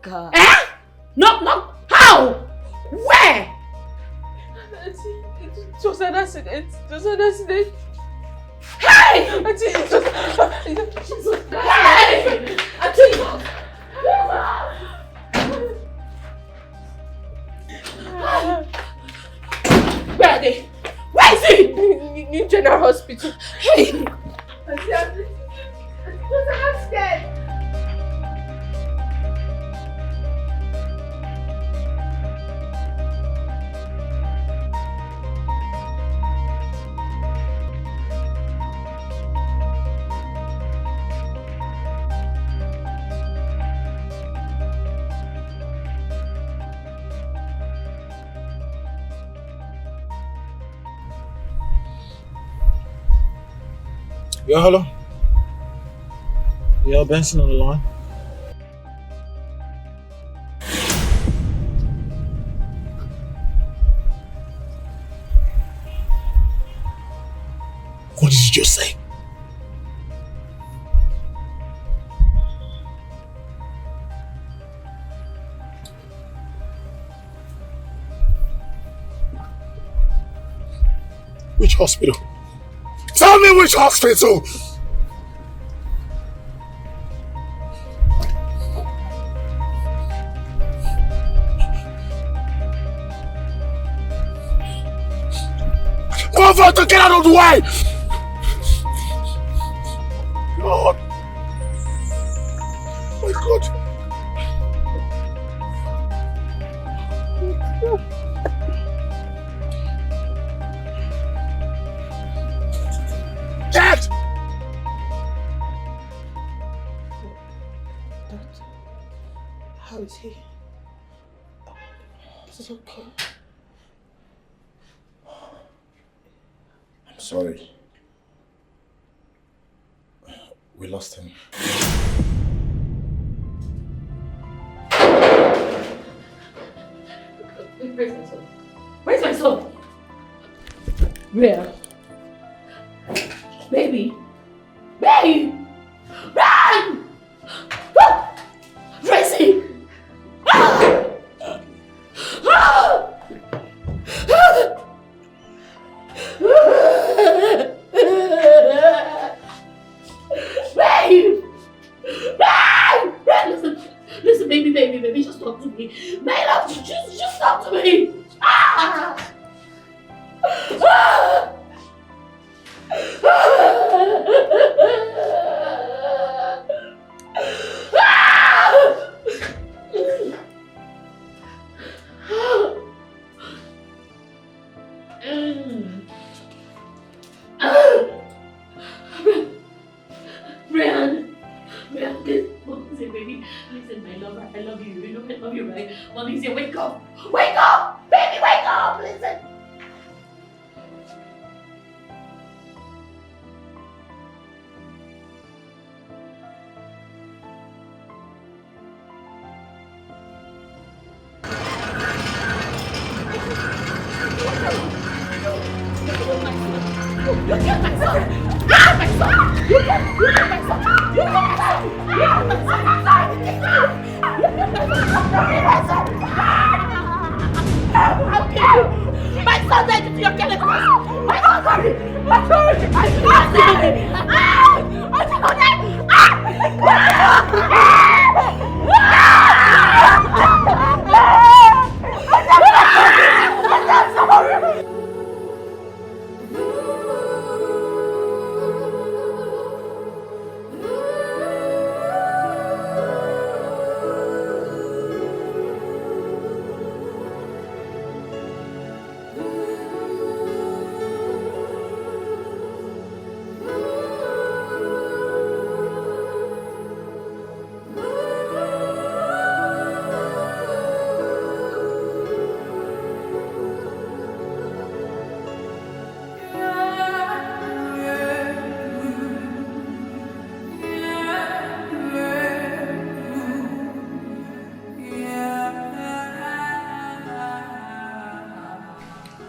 God. Eh? No. How? Where? It was an accident. Hey! Auntie, it was... Hey! Auntie! Where are they? Where is he? In General Hospital. Hey! Auntie, I'm scared. Yeah, hello? Yeah, Benson on the line. What did you just say? Which hospital? Tell me which hospital! Go for it to get out of the way! God! My God! Dad! Doctor, how is he? Is it okay? I'm sorry. We lost him. Where's my son? Where's my son? Where? Baby! Babe! Run! Tracy! Babe! Listen, baby, just talk to me. My love, just talk to me. Brian, listen, baby. Listen, my love, I love you. You know I love you, right? Mommy's here. Wake up! Wake up! Baby, wake up! Listen! You killed my son! My son! You killed my son! You killed my son! You killed my son! How dare you! My son died into your carelessness! My son died! My son! My son!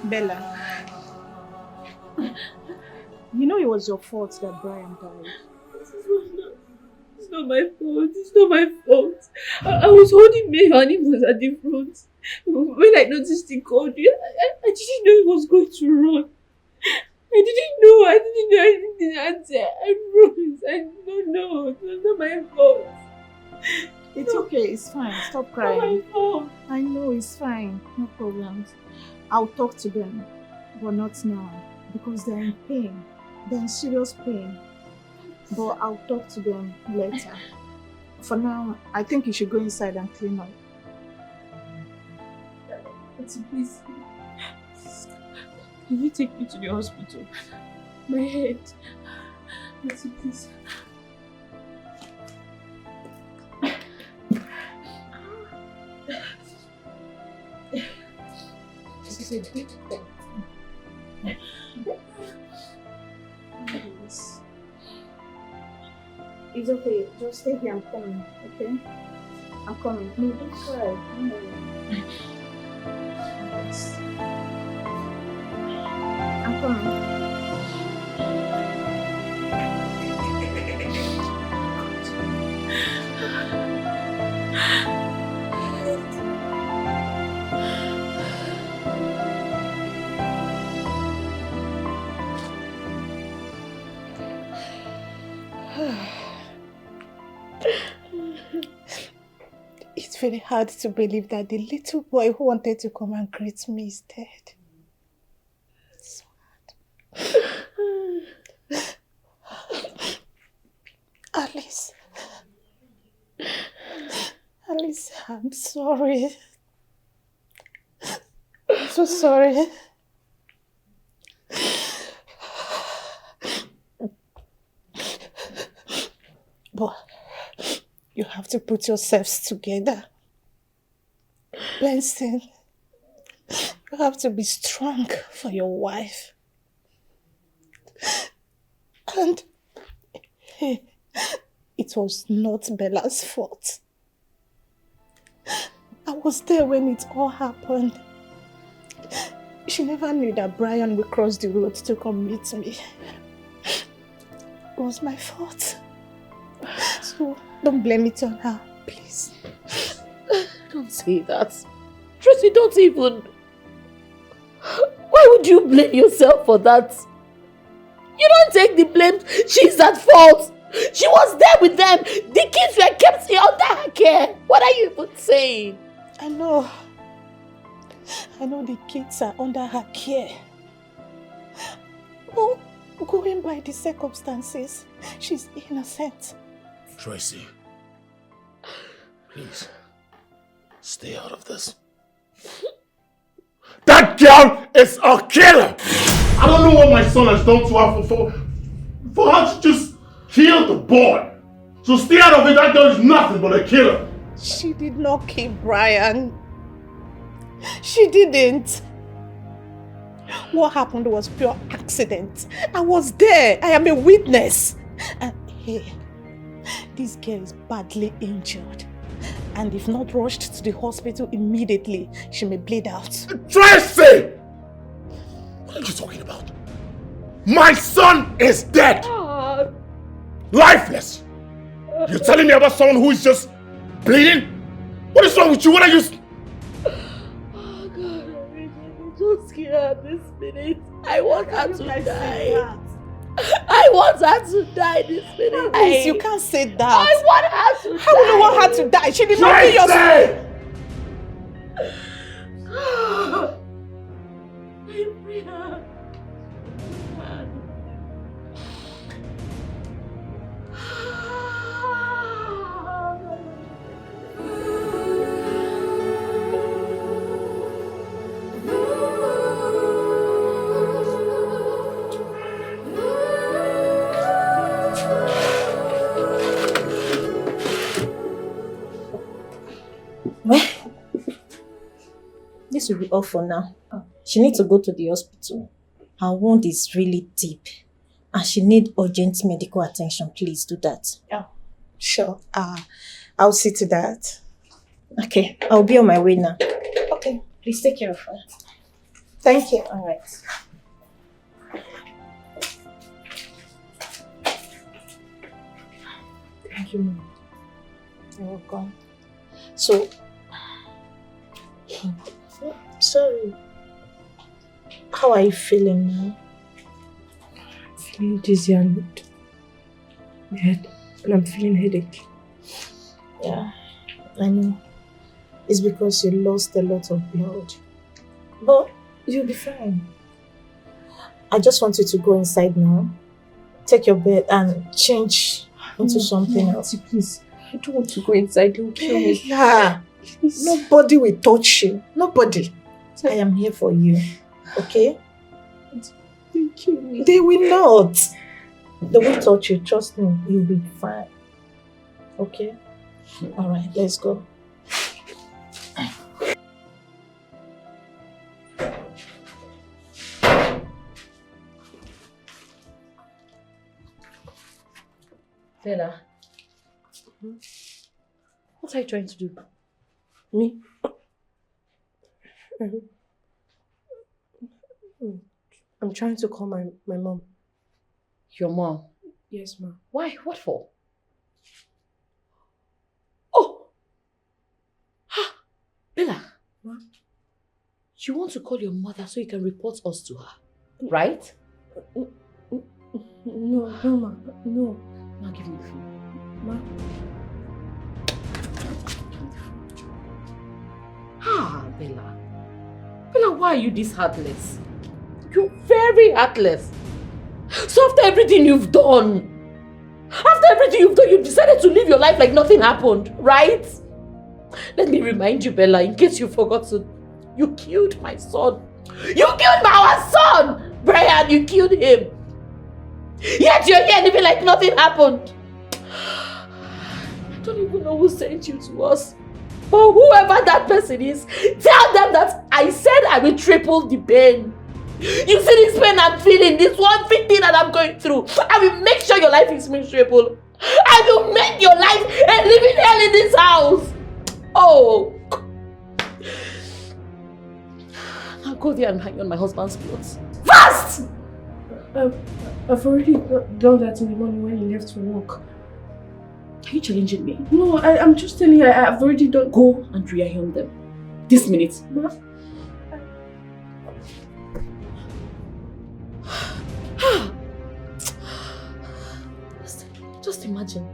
Bella, you know it was your fault that Brian died. It's not my fault. It's not my fault. I was holding Mayo and he was at the front. When I noticed he called you, I didn't know he was going to run. I didn't answer. I promise. I don't know. It was not my fault. It's okay, it's fine. Stop crying. Not my fault. I know it's fine. No problems. I'll talk to them, but not now. Because they're in pain. They're in serious pain. But I'll talk to them later. For now, I think you should go inside and clean up. Please. Can you take me to the hospital? My head. Please. This is a big thing. It's okay. Just stay here. I'm coming. Okay? I'm coming. No, don't cry. No. I'm coming. It's very hard to believe that the little boy who wanted to come and greet me is dead. It's so hard. Alice. Alice, I'm sorry. I'm so sorry. But you have to put yourselves together. Benson, you have to be strong for your wife. And it was not Bella's fault. I was there when it all happened. She never knew that Brian would cross the road to come meet me. It was my fault. So don't blame it on her, please. Don't say that. Tracy, don't even. Why would you blame yourself for that? You don't take the blame. She's at fault. She was there with them. The kids were kept under her care. What are you even saying? I know the kids are under her care. Oh, going by the circumstances, she's innocent. Tracy, please, stay out of this. That girl is a killer! I don't know what my son has done to her for her to just kill the boy. So stay out of it, that girl is nothing but a killer. She did not kill Brian. She didn't. What happened was pure accident. I was there. I am a witness. And hey, this girl is badly injured. And if not rushed to the hospital immediately, she may bleed out. Tracy! What are you talking about? My son is dead! Lifeless! You're telling me about someone who is just bleeding? What is wrong with you? What are you... Oh God, I'm so scared at this minute. I want her to die. I want her to die this minute. Please, you can't say that. I want her to die. How will you want her to die? She did not kill your son. Well, this will be all for now. She needs to go to the hospital. Her wound is really deep and she needs urgent medical attention. Please do that. Oh, sure. I'll see to that. Okay, I'll be on my way now. Okay. Please take care of her. Thank you. All right. Thank you, Mom. You're welcome. So, sorry. How are you feeling now? Feeling dizzy and I'm feeling headache. Yeah, I know. It's because you lost a lot of blood. But you'll be fine. I just want you to go inside now. Take your bed and change into something else. Auntie, please. I don't want to go inside. They'll kill me. Yeah. Please. Nobody will touch you. Nobody. I am here for you. Okay? Thank you. They will not. They won't touch you. Trust me. You'll be fine. Okay? Alright, let's go. Bella, what are you trying to do? Me? I'm trying to call my mom. Your mom? Yes, ma'am. Why? What for? Oh! Ha! Bella! What? You want to call your mother so you can report us to her, right? No, ma. No. Now give me the phone. Ma. Ah, Bella. Bella, why are you this heartless? You're very heartless. So after everything you've done, you've decided to live your life like nothing happened, right? Let me remind you, Bella, in case you forgot to, you killed my son. You killed our son! Brian, you killed him. Yet you're here living like nothing happened. I don't even know who sent you to us. But whoever that person is, tell them that I said I will triple the pain. You see this pain I'm feeling, this one big thing that I'm going through. I will make sure your life is miserable. I will make your life a living hell in this house. Oh. Now go there and hang on my husband's clothes. Fast! I've already done that in the morning when he left for work. Are you challenging me? No, I'm just telling you, I've already done. Go and re-iron them. This minute. Ma? Just imagine.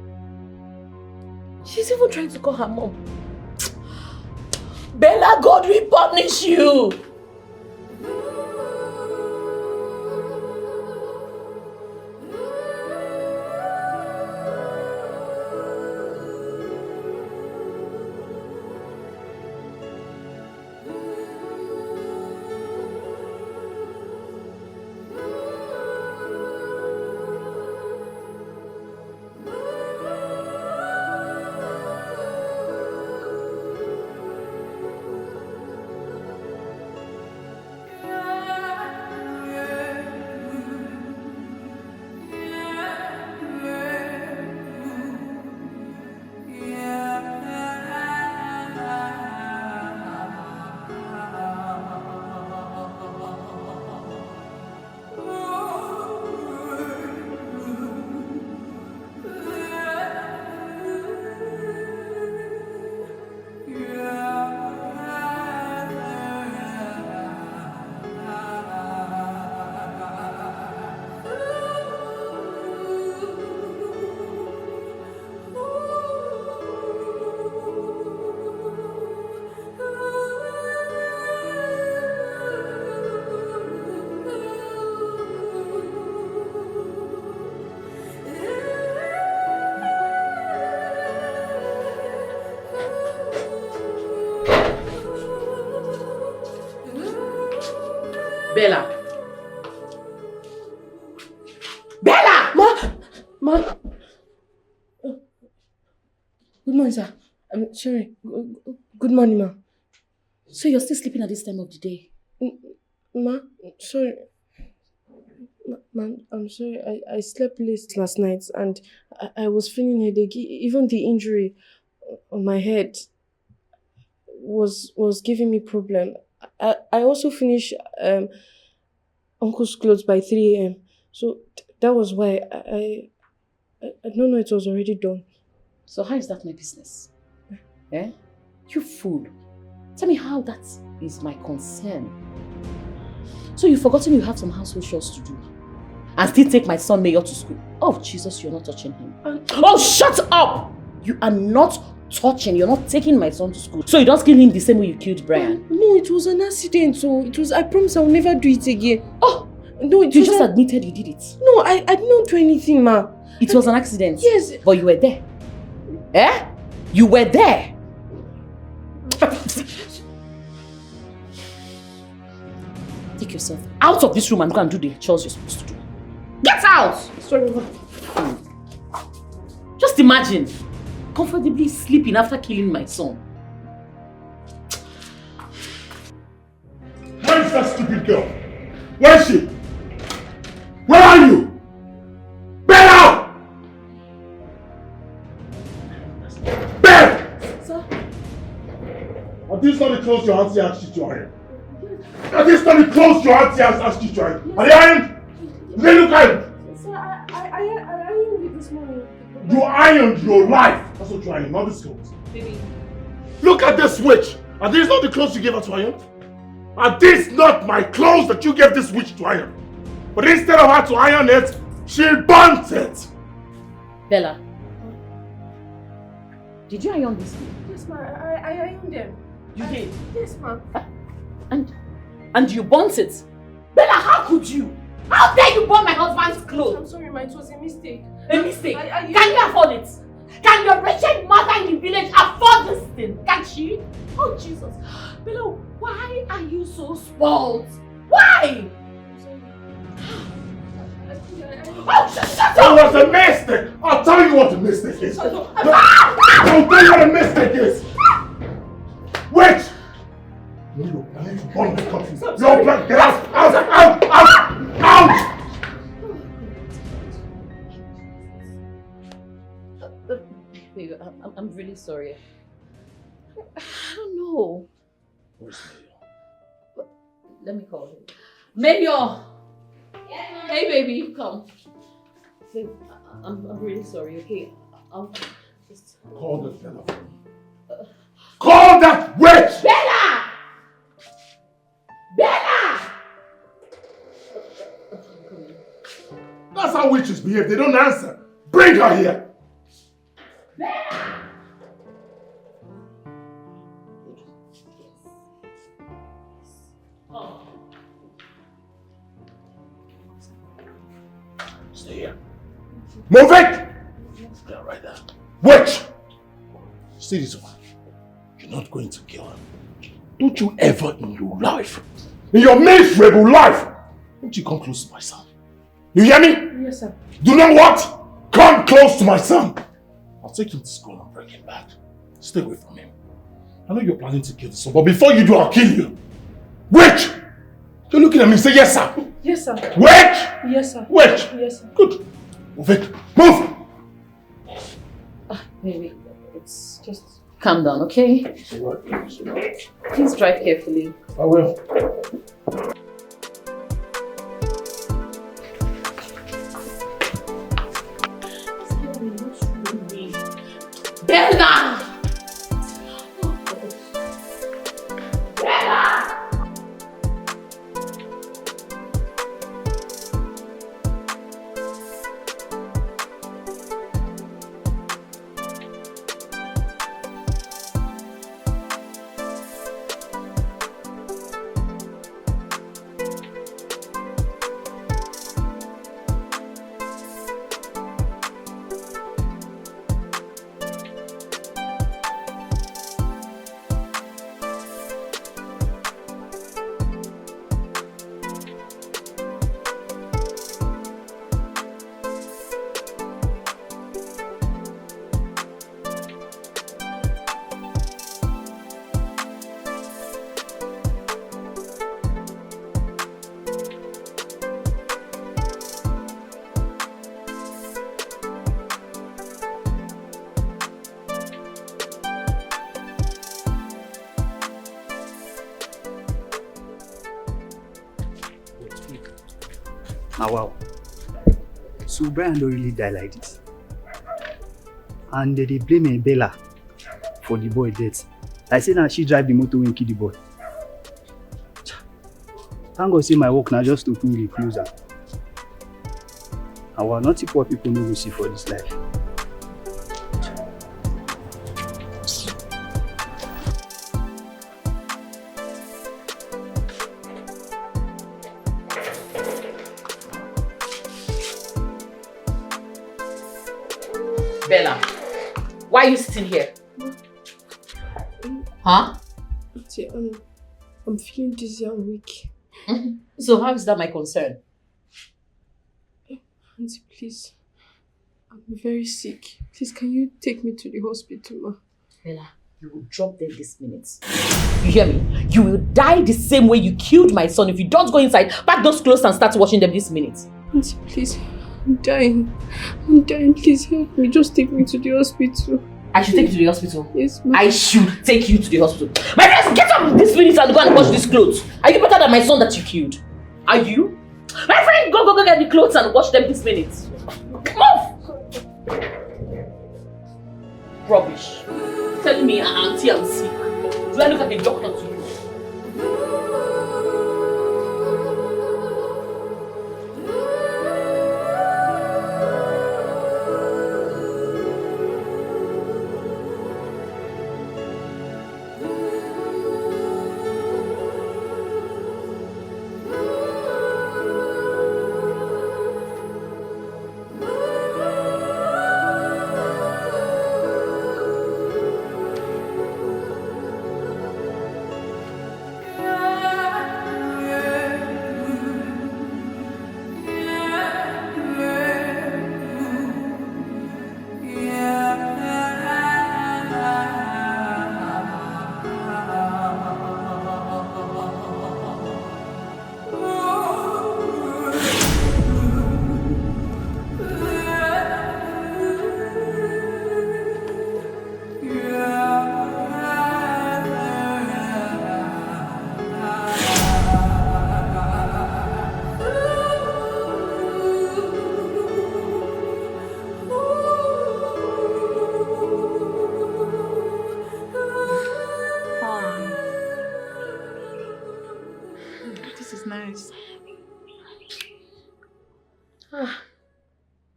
She's even trying to call her mom. Bella, God will punish you. Bella. Bella! Ma. Good morning, sir. I'm sorry. Good morning, ma. So you're still sleeping at this time of the day? Ma, sorry. Ma, I'm sorry. I slept late last night and I was feeling headache. Even the injury on my head was giving me problem. I also finished uncle's clothes by 3 a.m. So that was why I don't know, it was already done. So how is that my business? Eh? You fool. Tell me how that is my concern. So you've forgotten you have some household chores to do. And still take my son Mayor to school. Oh, Jesus, you're not touching him. Oh, shut up! You are not touching, you're not taking my son to school. So you don't kill him the same way you killed Brian? No, it was an accident. So it was, I promise I will never do it again. Oh! No, You just admitted you did it. No, I did not do anything, ma. It was an accident. Yes. But you were there. Eh? You were there. Take yourself out of this room and go and do the chores you're supposed to do. Get out! Sorry, ma. Just imagine comfortably sleeping after killing my son. Where is that stupid girl? Where is she? Where are you? Bella! Bella! Sir? Are these not the clothes your auntie asked you to iron? Are these not the clothes your auntie asked you to iron? Are they ironed? Do they look ironed? Sir, I ironed it this morning. You ironed your life. That's what you ironed, not these clothes. Baby. Look at this witch. Are these not the clothes you gave her to iron? Are these not my clothes that you gave this witch to iron? But instead of her to iron it, she burnt it. Bella, did you iron this thing? Yes, ma. I ironed them. You did? Yes, ma. And you burnt it? Bella, how could you? How dare you burn my husband's clothes? I'm sorry, ma. It was a mistake. A mistake? Can Can you afford it? Can your wretched mother in the village afford this thing? Can she? Oh, Jesus. Bella, why are you so spoiled? Why? Oh, shut up! That was a mistake! I'll tell you what the mistake is. I'll tell you what the mistake is. Wait! No, I need to burn the country. No, get out! Out! Out! Out! Baby, I'm really sorry. I don't know. Where's Mayor? Let me call him. Mayor! Yeah. Hey, baby, come. Babe, I'm really sorry, okay? I'll just... Call that fella for me. Call that witch! Bella! Bella! That's how witches behave. They don't answer. Bring her here. Bella! Oh. Stay here. Move it! Stay right there. Witch! See this one. You're not going to kill her. Don't you ever in your life, in your miserable life, don't you come close to my son. You hear me? Yes, sir. Do not what? Come close to my son. I'll take him to school and bring him back. Stay away from him. I know you're planning to kill the son, but before you do, I'll kill you. Witch! You're looking at me, say yes, sir. Yes, sir. Witch! Yes, sir. Witch! Yes, sir. Good. Move it. Move! Baby, it's just... Calm down, okay? It's all right. It's all right. Please drive carefully. I will. Bella! Bella! Ah, wow. So Brian don't really die like this. and they blame Bella for the boy death. I say now she drive the motor and kill the boy. Thank God say my work now just to pull the closer. And we're not what people know we see for this life. Bella, why are you sitting here? Huh? I'm feeling dizzy and weak. So how is that my concern? Auntie, please. I'm very sick. Please, can you take me to the hospital, ma? Bella, you will drop dead this minute. You hear me? You will die the same way you killed my son if you don't go inside, pack those clothes and start washing them this minute. Auntie, please. I'm dying. Please help me. Just take me to the hospital. I should take you to the hospital? Yes, ma'am. I should take you to the hospital. My friends, get up this minute and go and wash these clothes. Are you better than my son that you killed? Are you? My friend, go get the clothes and wash them this minute. Move! Rubbish. Telling me, auntie, I'm sick. Do I look like a doctor to you?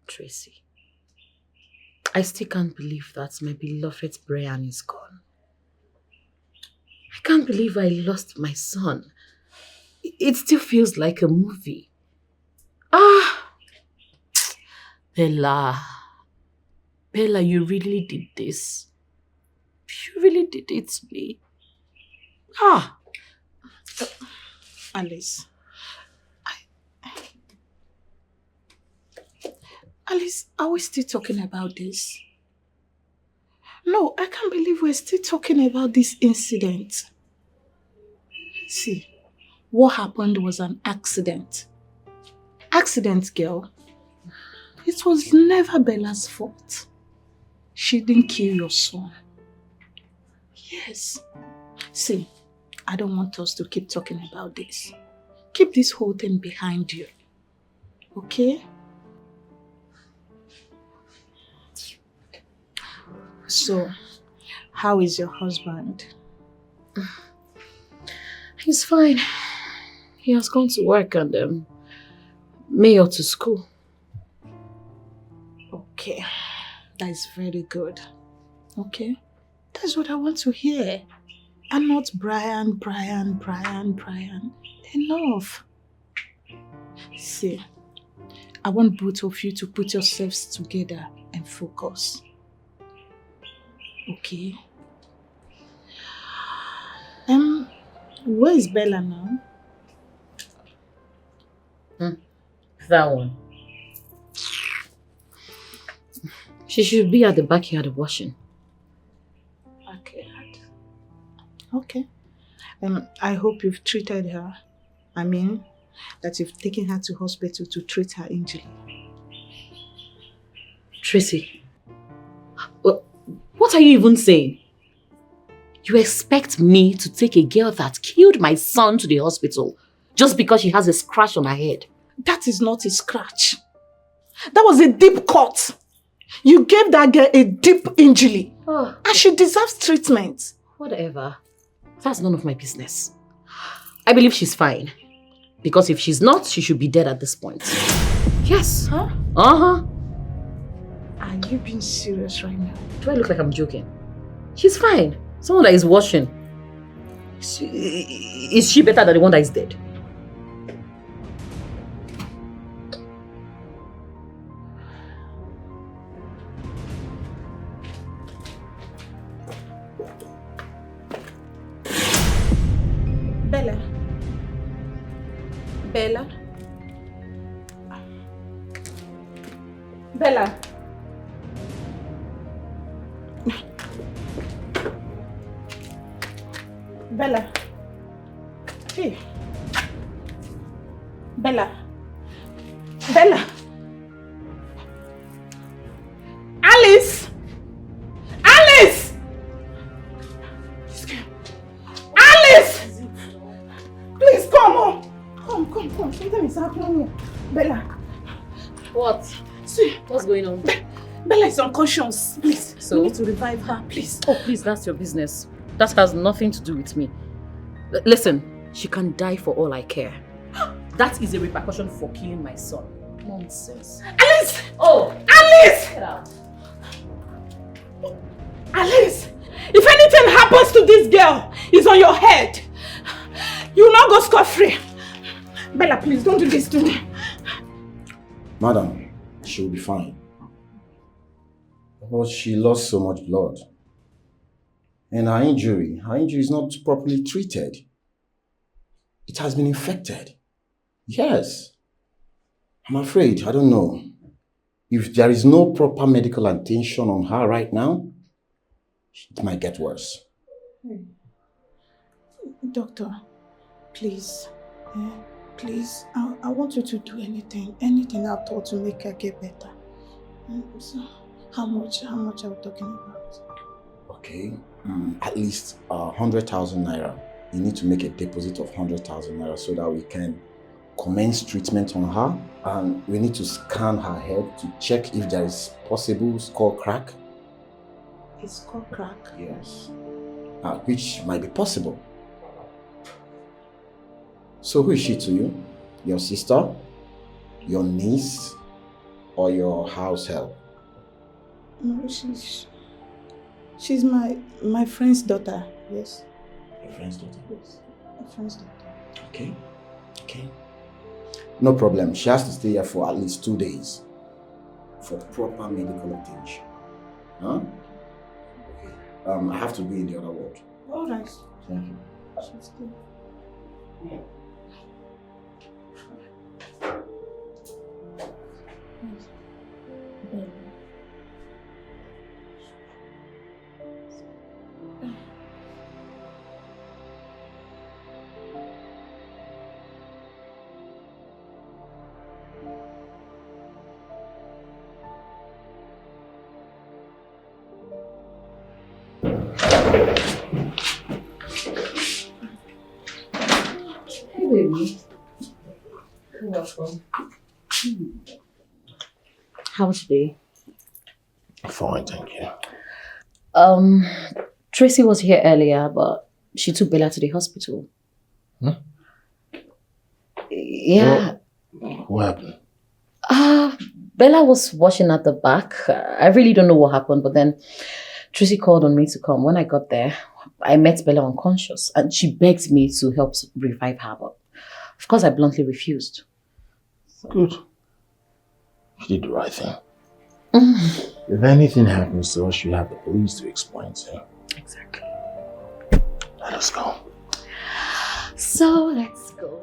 Tracy, I still can't believe that my beloved Brian is gone. I can't believe I lost my son. It still feels like a movie. Bella, you really did this. You really did it to me. Alice, are we still talking about this? No, I can't believe we're still talking about this incident. See, what happened was an accident. Accident, girl. It was never Bella's fault. She didn't kill your son. Yes. See, I don't want us to keep talking about this. Keep this whole thing behind you. Okay? So, how is your husband? He's fine. He has gone to work and Mayor to school. Okay, that is very good. Okay, that's what I want to hear. And not Brian. Enough. See, I want both of you to put yourselves together and focus. Okay. Where is Bella now? That one. She should be at the backyard washing. Backyard. Okay. I hope you've treated her. I mean, that you've taken her to hospital to treat her injury. Tracy, what are you even saying? You expect me to take a girl that killed my son to the hospital just because she has a scratch on her head? That is not a scratch. That was a deep cut. You gave that girl a deep injury. Oh, And she deserves treatment. whatever. That's none of my business. I believe she's fine. Because if she's not, she should be dead at this point. Yes. Huh? Uh-huh. Are you being serious right now? Do I look like I'm joking? She's fine. Someone that is washing. Is she better than the one that is dead? Bella. Bella. Bella. Bella. Hey. Bella. Bella. Alice. Alice. Alice. Please come on. Come. Something is happening here. Bella. What? See. What's going on? Bella is unconscious. Please. So? We need to revive her, please. Oh, please, that's your business. That has nothing to do with me. Listen, she can die for all I care. That is a repercussion for killing my son. Nonsense. Alice! Oh! Alice! Get out. Alice! If anything happens to this girl, it's on your head. You will not go scot-free. Bella, please don't do this to me. Madam, she will be fine. But she lost so much blood. And her injury is not properly treated. It has been infected. Yes. I'm afraid, I don't know. If there is no proper medical attention on her right now, it might get worse. Doctor, please. Please, I want you to do anything at all to make her get better. So, how much are we talking about? Okay, at least 100,000 naira. You need to make a deposit of 100,000 naira so that we can commence treatment on her, and we need to scan her head to check if there is possible skull crack. A skull crack? Yes, which might be possible. So who is she to you? Your sister, your niece, or your house help? No, she's my friend's daughter. Yes. Your friend's daughter? Yes. My friend's daughter. Okay. No problem. She has to stay here for at least 2 days for proper medical attention. Huh? Okay. I have to be in the other ward. All right. Thank you. She's still. Yeah. Hey, baby. You're welcome. How was your day? Fine, thank you. Tracy was here earlier, but she took Bella to the hospital. Huh? Yeah. What happened? Bella was washing at the back. I really don't know what happened, but then Tracy called on me to come. When I got there, I met Bella unconscious, and she begged me to help revive her, but of course I bluntly refused. Good. You did the right thing. If anything happens to us, you have the police to explain to. Exactly. Let us go. So let's go.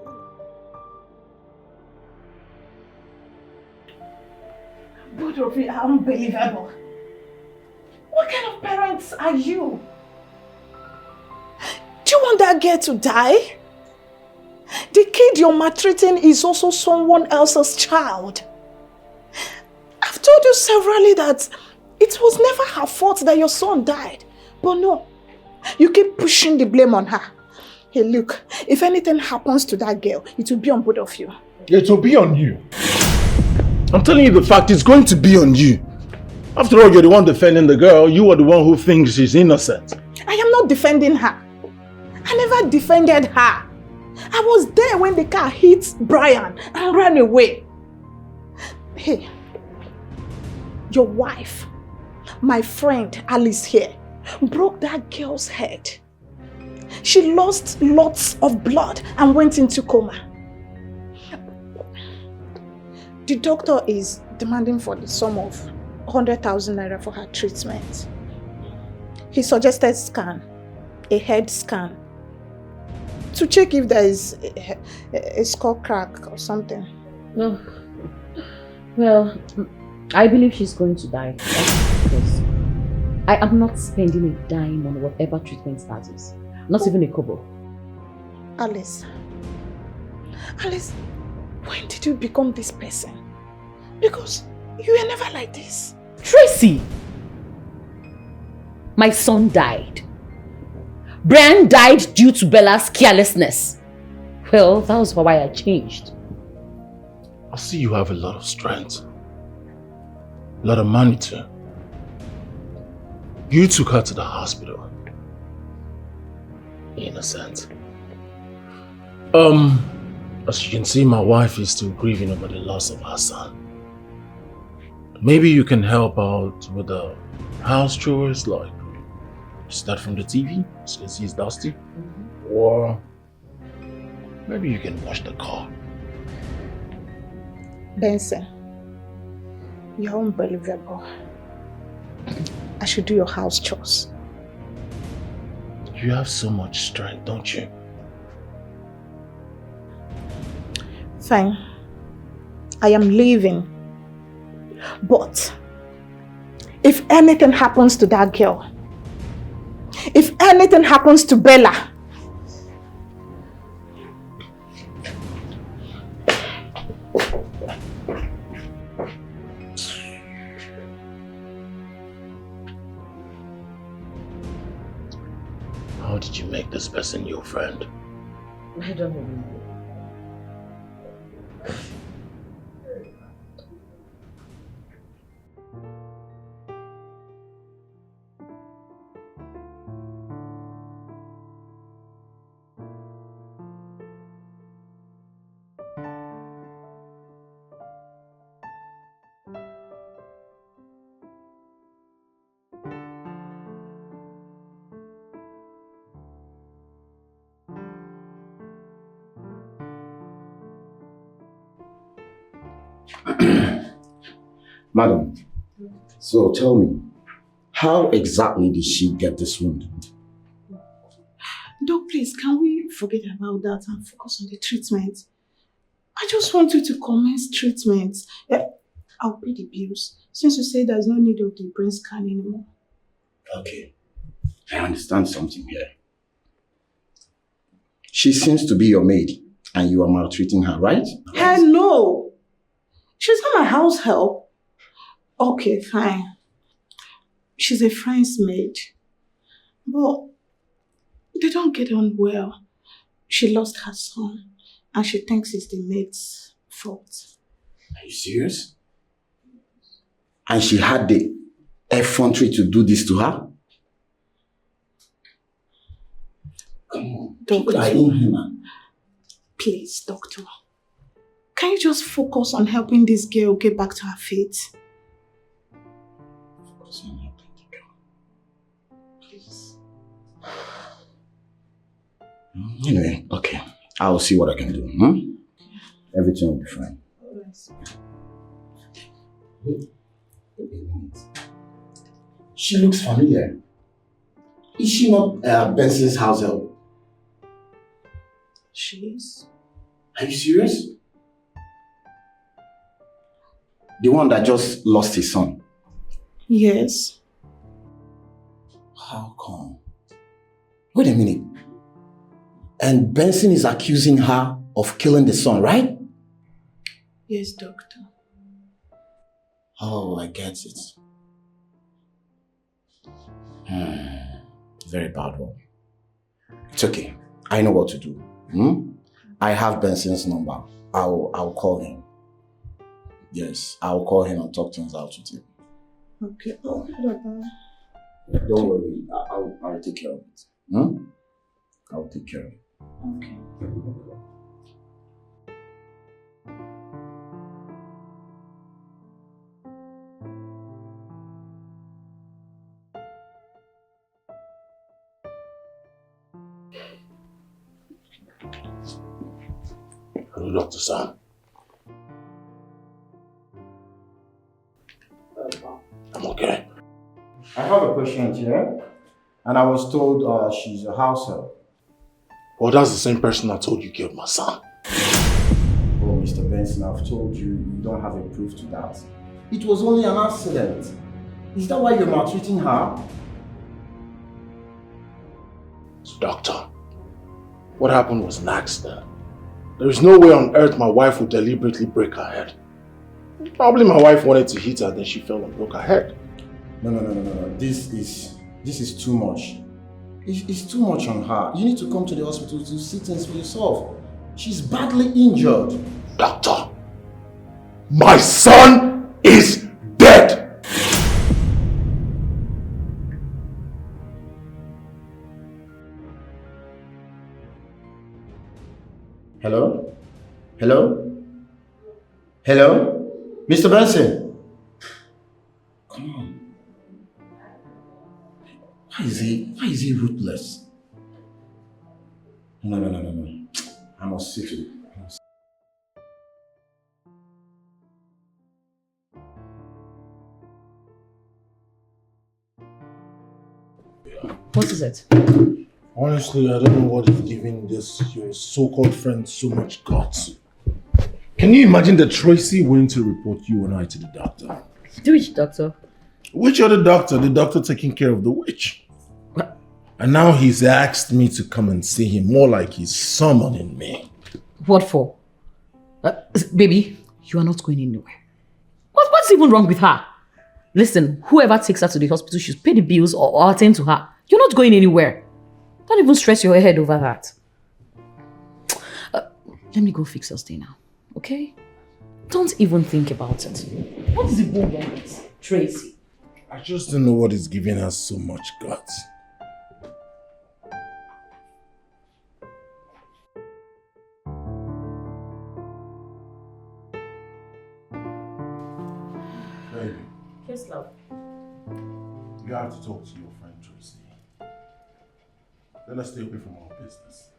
Both of you are unbelievable. What kind of parents are you? Do you want that girl to die? The kid you're maltreating is also someone else's child. I've told you severally that it was never her fault that your son died. But no, you keep pushing the blame on her. Hey, look, if anything happens to that girl, it will be on both of you. It will be on you. I'm telling you the fact, it's going to be on you. After all, you're the one defending the girl. You are the one who thinks she's innocent. I am not defending her. I never defended her. I was there when the car hit Brian and ran away. Hey, your wife, my friend Alice here, broke that girl's head. She lost lots of blood and went into coma. The doctor is demanding for the sum of 100,000 naira for her treatment. He suggested a head scan, to check if there is a skull crack or something. No. Well, I believe she's going to die. Because I am not spending a dime on whatever treatment that is. Not even a kobo. Alice, when did you become this person? Because you were never like this. Tracy! My son died. Brian died due to Bella's carelessness. Well, that was why I changed. I see you have a lot of strength. A lot of money too. You took her to the hospital. Innocent. As you can see, my wife is still grieving over the loss of her son. Maybe you can help out with the house chores, like start from the TV, so you can see it's dusty. Or maybe you can wash the car. Benson, you're unbelievable. I should do your house chores. You have so much strength, don't you? Fine. I am leaving. But if anything happens to that girl, if anything happens to Bella, how did you make this person your friend? I don't know. Madam, so tell me, how exactly did she get this wound? Doc, please, can we forget about that and focus on the treatment? I just want you to commence treatment. I'll pay the bills, since you say there's no need of the brain scan anymore. Okay, I understand something here. She seems to be your maid and you are maltreating her, right? Hell no! She's not my house help. Okay, fine. She's a friend's maid. But they don't get on well. She lost her son and she thinks it's the maid's fault. Are you serious? And she had the effrontery to do this to her? Come on, Doctor, I in here, man. please, doctor. Can you just focus on helping this girl get back to her feet? Focus on helping the girl. Please. Anyway, okay. I'll see what I can do. Everything will be fine. Wait a minute. She looks familiar. Is she not Benson's house help? She is. Are you serious? The one that just lost his son? Yes. How come? Wait a minute. And Benson is accusing her of killing the son, right? Yes, doctor. Oh, I get it. Very bad one. It's okay. I know what to do. I have Benson's number. I'll call him. Yes, I'll call him and talk things out with him. Okay. Oh, Baba. Don't worry, I'll take care of it. Hmm? I'll take care of it. Okay. Hello, Dr. Sam. I'm okay. I have a patient here, and I was told she's a house help. Well, that's the same person I told you killed my son. Oh, Mr. Benson, I've told you, you don't have a proof to that. It was only an accident. Is that why you're maltreating her? So, doctor, what happened was an accident. There is no way on earth my wife would deliberately break her head. Probably my wife wanted to hit her, then she fell and broke her head. No. This is too much. It's too much on her. You need to come to the hospital to see things for yourself. She's badly injured. Doctor, my son is dead! Hello? Hello? Hello? Mr. Benson? Come on. Why is he ruthless? No. I must see to it. What is it? Honestly, I don't know what is giving this your so-called friend so much guts. Can you imagine that Tracy went to report you and I to the doctor? Which doctor? Which other doctor? The doctor taking care of the witch. What? And now he's asked me to come and see him, more like he's summoning me. What for? Baby, you are not going anywhere. What's even wrong with her? Listen, whoever takes her to the hospital should pay the bills or attend to her. You're not going anywhere. Don't even stress your head over that. Let me go fix your stay now, okay? Don't even think about it. What is the bone wrong with Tracy? I just don't know what is giving her so much guts. Baby. Yes, love. You have to talk to your friend Tracy. Let her stay away from our business.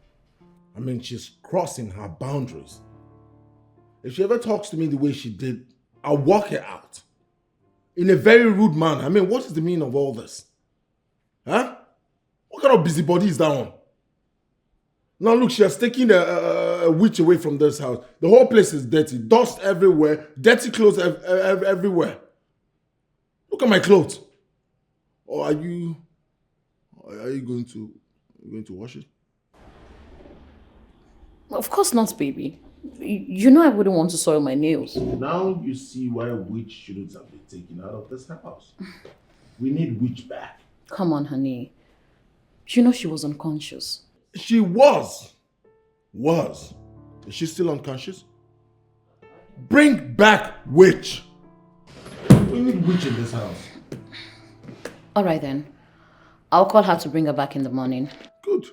I mean, she's crossing her boundaries. If she ever talks to me the way she did, I'll walk her out. In a very rude manner. I mean, what is the meaning of all this? Huh? What kind of busybody is that one? Now look, she has taken a witch away from this house. The whole place is dirty. Dust everywhere. Dirty clothes everywhere. Look at my clothes. Or are you going to wash it? Of course not, baby. You know I wouldn't want to soil my nails. Now you see why witch shouldn't have been taken out of this house. We need witch back. Come on, honey. You know she was unconscious. She was. Is she still unconscious? Bring back witch. We need witch in this house. All right then. I'll call her to bring her back in the morning. Good.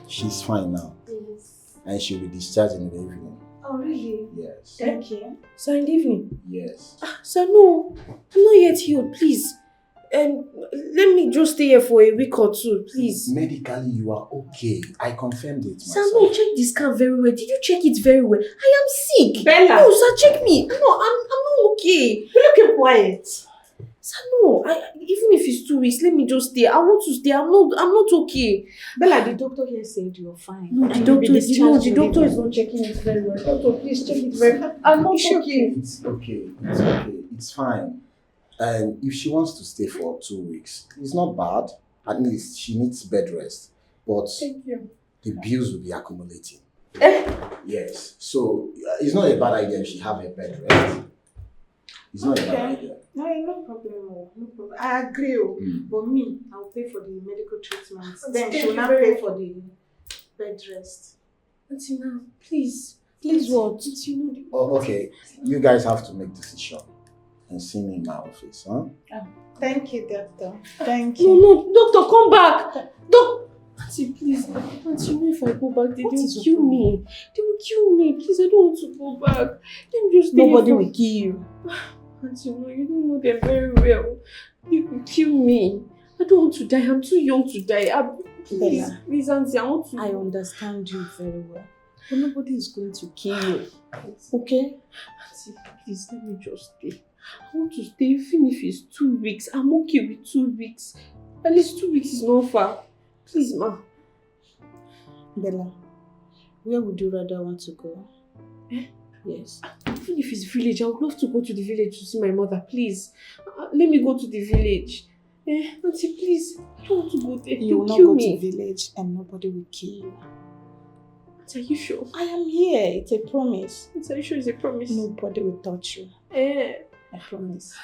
She's fine now. Yes. And she'll be discharged in the evening. Oh, really? Yes. Thank you. So in the evening? Yes. So no, I'm not yet healed, please. Let me just stay here for a week or two, please. Medically, you are okay. I confirmed it Sir, myself. no, check this scan very well. Did you check it very well? I am sick. Bella. No, sir, check me. No, I'm not okay. You look quiet. Sir, no, even if it's 2 weeks, let me just stay. I want to stay. I'm not okay. Bella, the doctor here said you're fine. No, the And doctor you'll be is discharged not checking it very well. Doctor, please check it very well. I'm not It's okay. It's okay. It's okay. It's fine. And if she wants to stay for 2 weeks, it's not bad. At least she needs bed rest. But Thank you. the bills will be accumulating. Yes. So it's not a bad idea if she have a bed rest. It's not a bad idea. No problem. No problem. I agree. But me, I'll pay for the medical treatment. Then she will not pay for the bed rest. Auntie, now, please. Please what? You know the... Oh, okay, you guys have to make decision and see me in my office, huh? Thank you, doctor. Thank No, you. no, doctor, come back. Auntie, please. Auntie, you know if I go back, they will kill me. They will kill me. Please, I don't want to go back. Let me just stay Nobody here will kill you. Auntie, no, you don't know them very well. They will kill me. I don't want to die. I'm too young to die. Please, Bella, please, Auntie, I want to... I understand you very well. But nobody is going to kill you. Okay? Auntie, please, let me just stay. I want to stay, even if it's 2 weeks. I'm okay with 2 weeks. At least 2 weeks is not far. Please, ma. Bella, where would you rather want to go? Yes. Even if it's village, I would love to go to the village to see my mother. Please, let me go to the village. Auntie, please, I don't want to go there. You will not kill go me. to the village and nobody will kill you. Auntie, are you sure? I am here. It's a promise. Auntie, are you sure it's a promise? Nobody will touch you. I promise.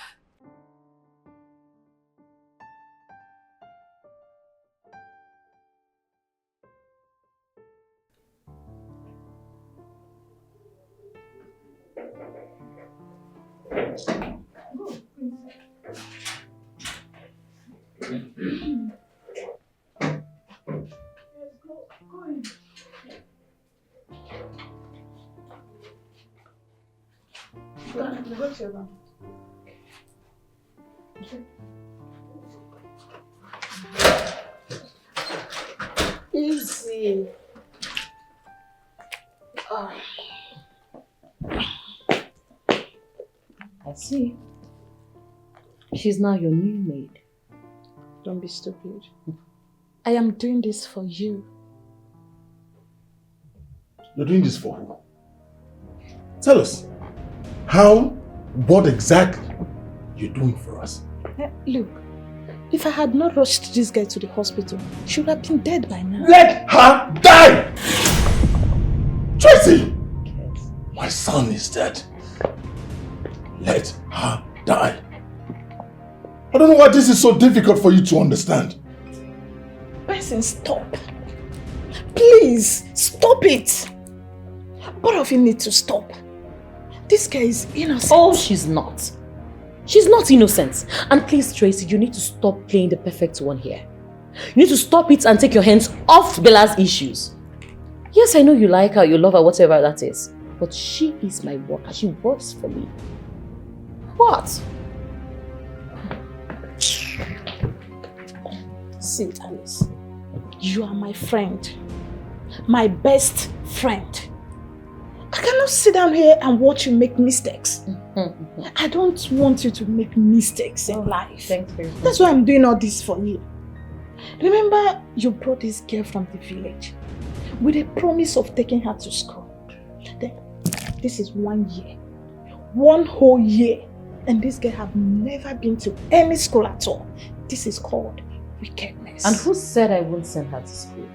Go to your room. Easy. I see. She's now your new maid. Don't be stupid. I am doing this for you. You're doing this for who? Tell us. How? What exactly you're doing for us? Look, if I had not rushed this guy to the hospital, she would have been dead by now. Let her die! Tracy! Yes. My son is dead. Let her die. I don't know why this is so difficult for you to understand. Person, stop. Please, stop it. Both of you need to stop. This guy is innocent. Oh, she's not. She's not innocent. And please, Tracy, you need to stop playing the perfect one here. You need to stop it and take your hands off Bella's issues. Yes, I know you like her, you love her, whatever that is. But she is my worker. She works for me. What? See, Alice, you are my friend. My best friend. I cannot sit down here and watch you make mistakes. I don't want you to make mistakes in life. Thanks very much. That's why I'm doing all this for you. Remember, you brought this girl from the village with a promise of taking her to school. Then, this is 1 year. 1 whole year. And this girl have never been to any school at all. This is called wickedness. And who said I won't send her to school?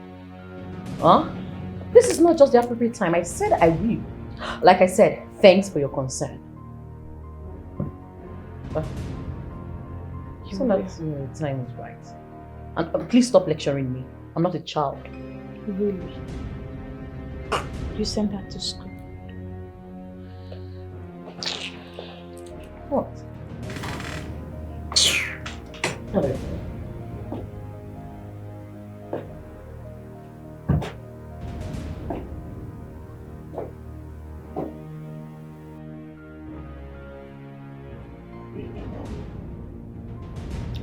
Huh? This is not just the appropriate time. I said I will. Like I said, thanks for your concern. So that the time is right. And please stop lecturing me. I'm not a child. Really? You sent her to school? What? Whatever.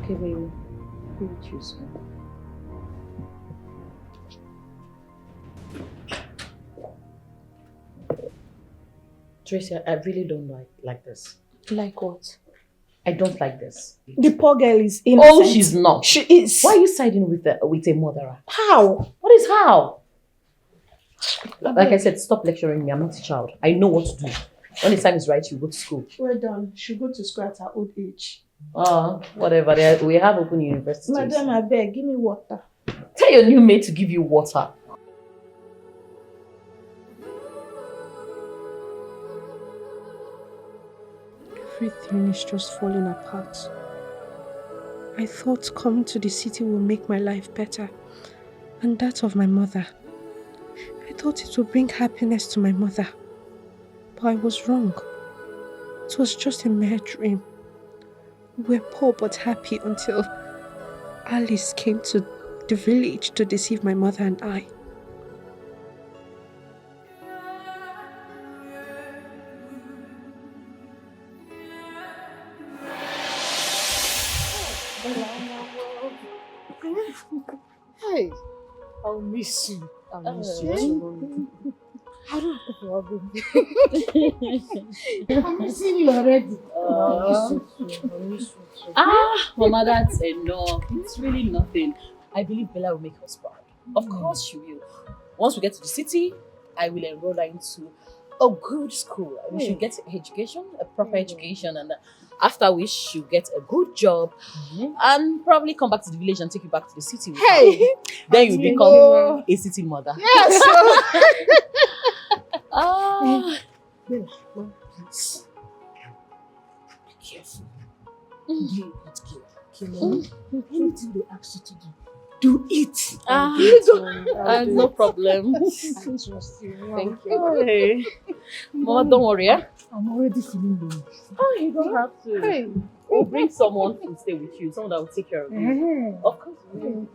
Okay, baby. Who would you choose? Tracy, I really don't like this. Like what? I don't like this. The poor girl is innocent. Oh, she's not. She is. Why are you siding with a murderer? How? What is how? Like I said, stop lecturing me. I'm not a child. I know what to do. When the time is right, you go to school. Well done. She'll go to school at her old age. Whatever. We have open universities. Madam, I beg, give me water. Tell your new maid to give you water. Everything is just falling apart. I thought coming to the city will make my life better, and that of my mother. I thought it would bring happiness to my mother. But I was wrong. It was just a mere dream. We were poor but happy until Alice came to the village to deceive my mother and I. Hey, I'll miss you. I'll miss you too. I don't have to I'm missing you already. I'll miss you too. Mama, that's enough. It's really nothing. I believe Bella will make us proud. Of course she will. Once we get to the city, I will enroll her into a good school. We should get education, a proper education, and after which she'll get a good job and probably come back to the village and take you back to the city. Hey! Then you become a city mother. Yes! Please. Be careful. Be a good girl. Anything they ask you to do it. No problem. I trust you. Thank you. Hey. Mama, don't worry, eh? I'm already feeling low. Oh, you don't have to. Hey. We'll bring someone to stay with you, someone that will take care of you. Of course we will.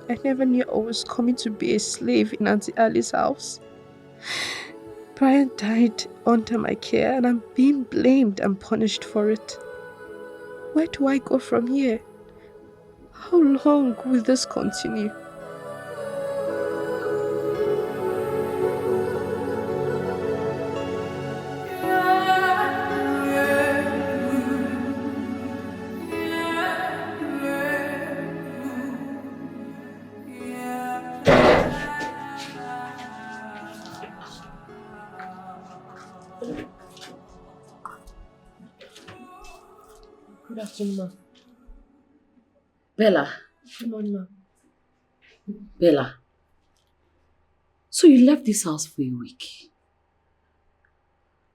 I never knew I was coming to be a slave in Auntie Alice's house. Brian died under my care and I'm being blamed and punished for it. Where do I go from here? How long will this continue? Good afternoon, ma. Bella. Good morning, ma. Bella. So you left this house for a week.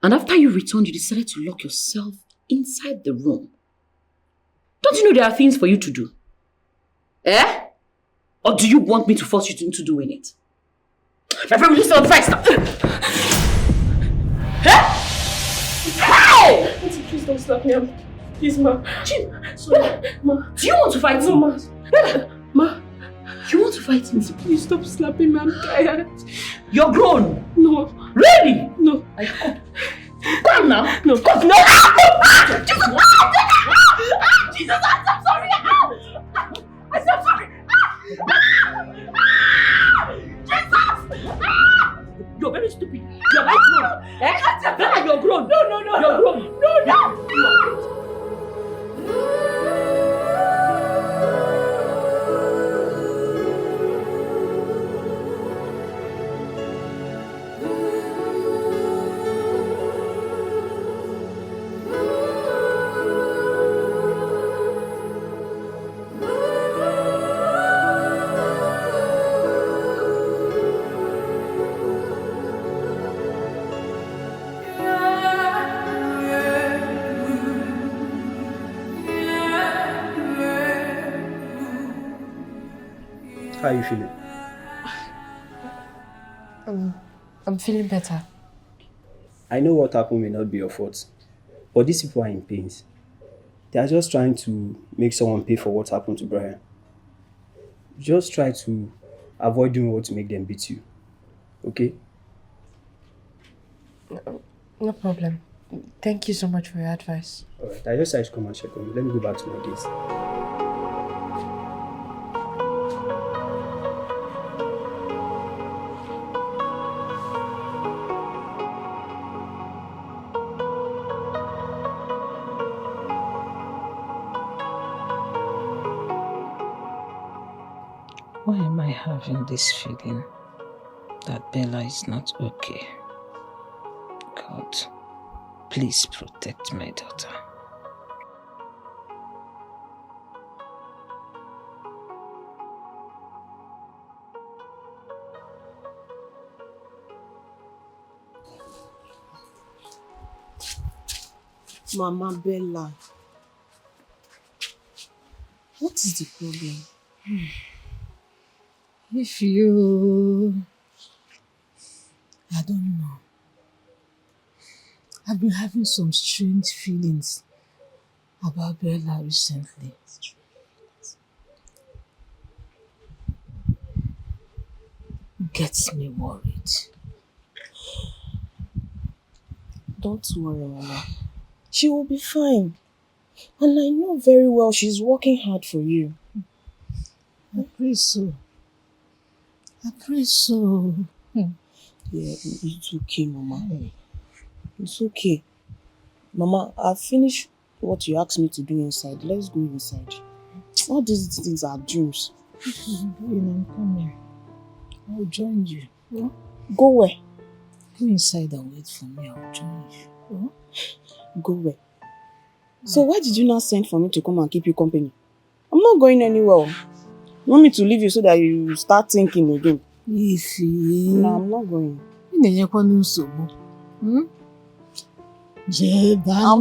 And after you returned, you decided to lock yourself inside the room. Don't you know there are things for you to do? Eh? Or do you want me to force you into doing it? My friend, will you stop first? Hey! Auntie, please don't slap me. Please, ma. Sorry, ma. Do you want to fight me? No, ma. Ma. You want to fight me? Please stop slapping me. I'm tired. You're grown. No. Really? No. Come now. No. Come. No. Jesus, I'm sorry. I'm so sorry. Jesus. You're very stupid. You're like grown. Eh? You're grown. No. You're grown. No. How are you feeling? I'm feeling better. I know what happened may not be your fault, but these people are in pain. They are just trying to make someone pay for what happened to Brian. Just try to avoid doing what to make them beat you. Okay? No problem. Thank you so much for your advice. Alright, I just had to come and check on you. Let me go back to my days. Why am I having this feeling that Bella is not okay? God, please protect my daughter. Mama Bella, what is the problem? If you... I don't know. I've been having some strange feelings about Bella recently. Gets me worried. Don't worry, Mama. She will be fine. And I know very well she's working hard for you. I pray so. I pray so. Yeah, it's okay, Mama. It's okay. Mama, I've finished what you asked me to do inside. Let's go inside. All these things are dreams. I'm coming. I'll join you. Oh? Go where? Go inside and wait for me. I'll join you. Oh? Go where? So why did you not send for me to come and keep you company? I'm not going anywhere. You want me to leave you so that you start thinking again? No, I'm not going. I'm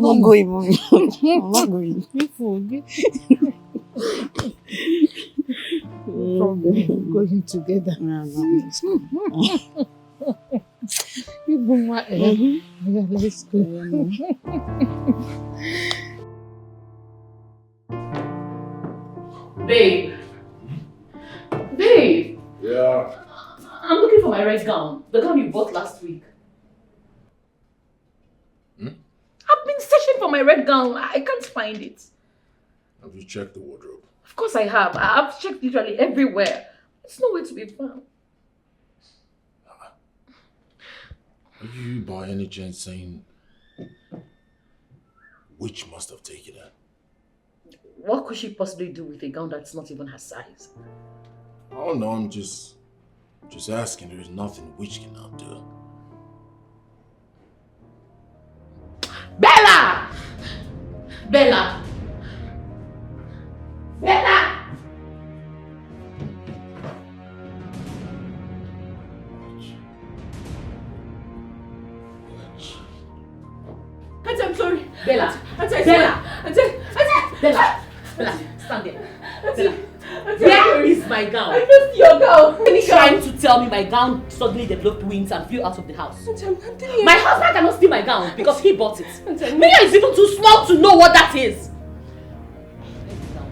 not going, Mommy. I'm not going. We're going together. You bring my air. Yeah, let's go. Babe. Babe. Yeah. I'm looking for my red gown. The gown you bought last week. I've been searching for my red gown. I can't find it. Have you checked the wardrobe? Of course I have. I've checked literally everywhere. It's nowhere to be found. Are you by any chance saying which must have taken her? What could she possibly do with a gown that's not even her size? Oh no, I'm just asking. There is nothing which cannot do. Bella! Bella! Bella! Auntie, I'm sorry. Bella. Auntie, Bella. Auntie. Bella. Bella, stand there. Auntie. Bella. Where is my gown? I missed your gown. Are you trying to tell me my gown suddenly developed wings and flew out of the house? Auntie, I'm telling you. My husband cannot steal my gown because he bought it. Mia is even too small to know what that is.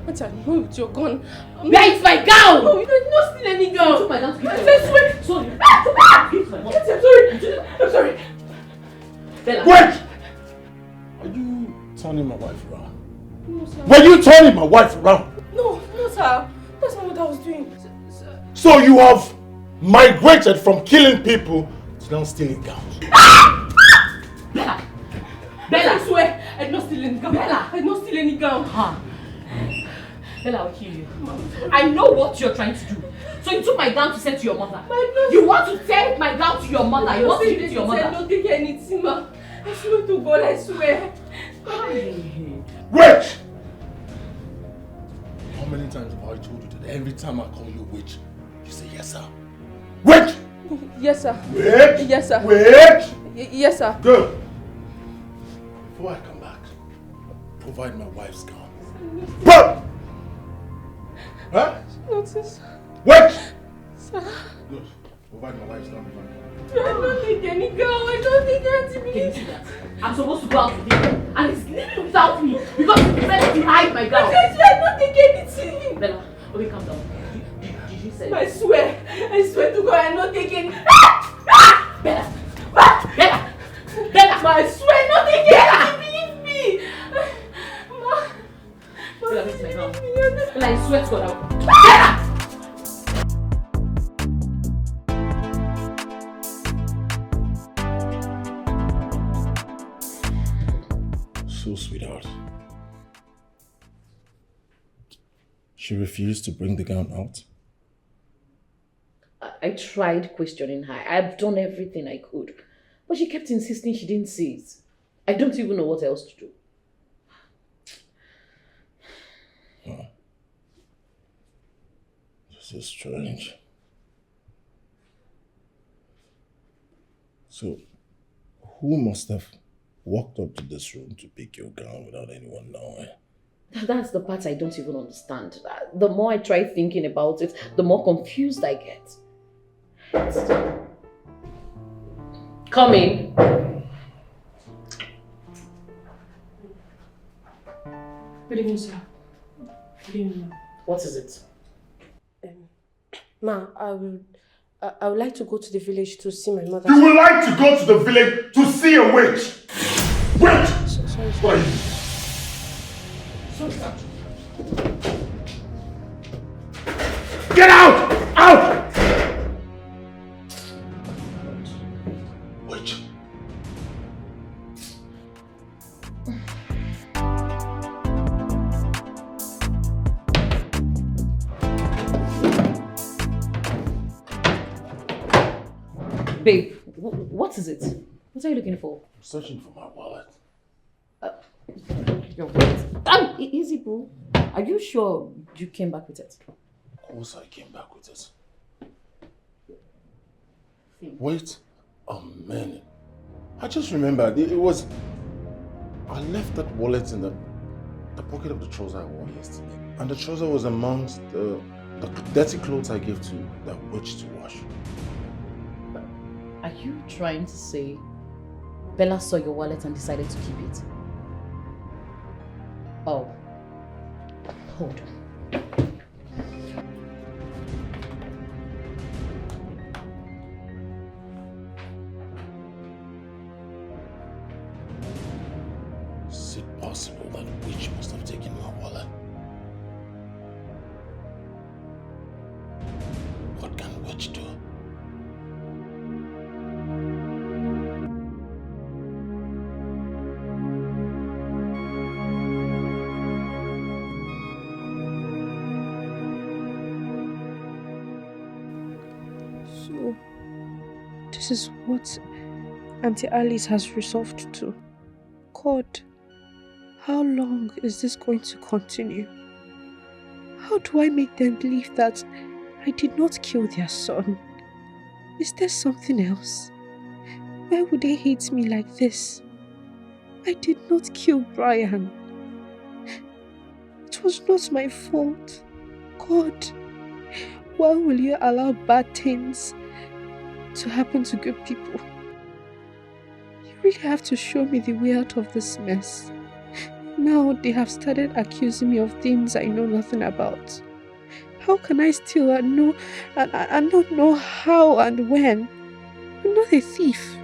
Auntie, I know with your gun. Where is my gown? No, you did not steal any gown. You took my gown to give Auntie, to I swear. Sorry. Give my mom. Auntie, I'm sorry. I'm sorry. Bella. Wait! Are you turning my wife around? No, sir. Were you turning my wife around? No, sir. That's not what I was doing. Sir. So you have migrated from killing people to now stealing gowns. Bella. Bella. I swear, I did not steal any gown. Bella. I did not steal any gown. Huh. Bella, I'll kill you. I know what you're trying to do. So you took my gown to send to your mother. You want to take my gown to your mother. You want to give it to your mother. I don't take anything, ma. I swear to God, I swear. Wait! How many times have I told you that every time I call you a witch, you say yes, sir? Wait! Yes, sir. Wait! Yes, sir. Wait! Yes, sir. Good. Before I come back, provide my wife's gown. But! Huh? Notice. Wait! Sir. Good. Provide my wife's gown. I don't take any gown. I don't take anything. Can you see that? I'm supposed to go out with him and he's leaving without me because he decided to hide my gown. I don't take anything. Bella, okay, calm down. Did you say? I swear to God, I don't take any. Bella! Bella! Bella! Ma, I swear not take anything. Believe me. Ma. Bella, where's my gown? Bella, I swear to God, Bella! So, sweetheart. She refused to bring the gown out? I tried questioning her. I've done everything I could. But she kept insisting she didn't see it. I don't even know what else to do. Oh. This is strange. So, who must have walked up to this room to pick your gown without anyone knowing. That's the part I don't even understand. The more I try thinking about it, the more confused I get. Come in. Good evening, sir. Good evening, ma'am. What is it? Ma, I would like to go to the village to see my mother. You would like to go to the village to see a witch? Wait! Sorry. What are you? Stop. Get out! Out! Witch. Babe, what is it? What are you looking for? I'm searching for my wallet. Your wallet. Easy, boo. Are you sure you came back with it? Of course I came back with it. Wait a minute. I just remembered. It was... I left that wallet in the pocket of the trouser I wore yesterday. And the trouser was amongst the dirty clothes I gave to the witch to wash. Are you trying to say Bella saw your wallet and decided to keep it? Oh. Hold on. Is it possible that witch must have taken my wallet? What can witch do? So, this is what Auntie Alice has resolved to. God, how long is this going to continue? How do I make them believe that I did not kill their son? Is there something else? Why would they hate me like this? I did not kill Brian. It was not my fault. God, why will you allow bad things to happen to good people? You really have to show me the way out of this mess. Now they have started accusing me of things I know nothing about. How can I steal and not know how and when? I'm not a thief.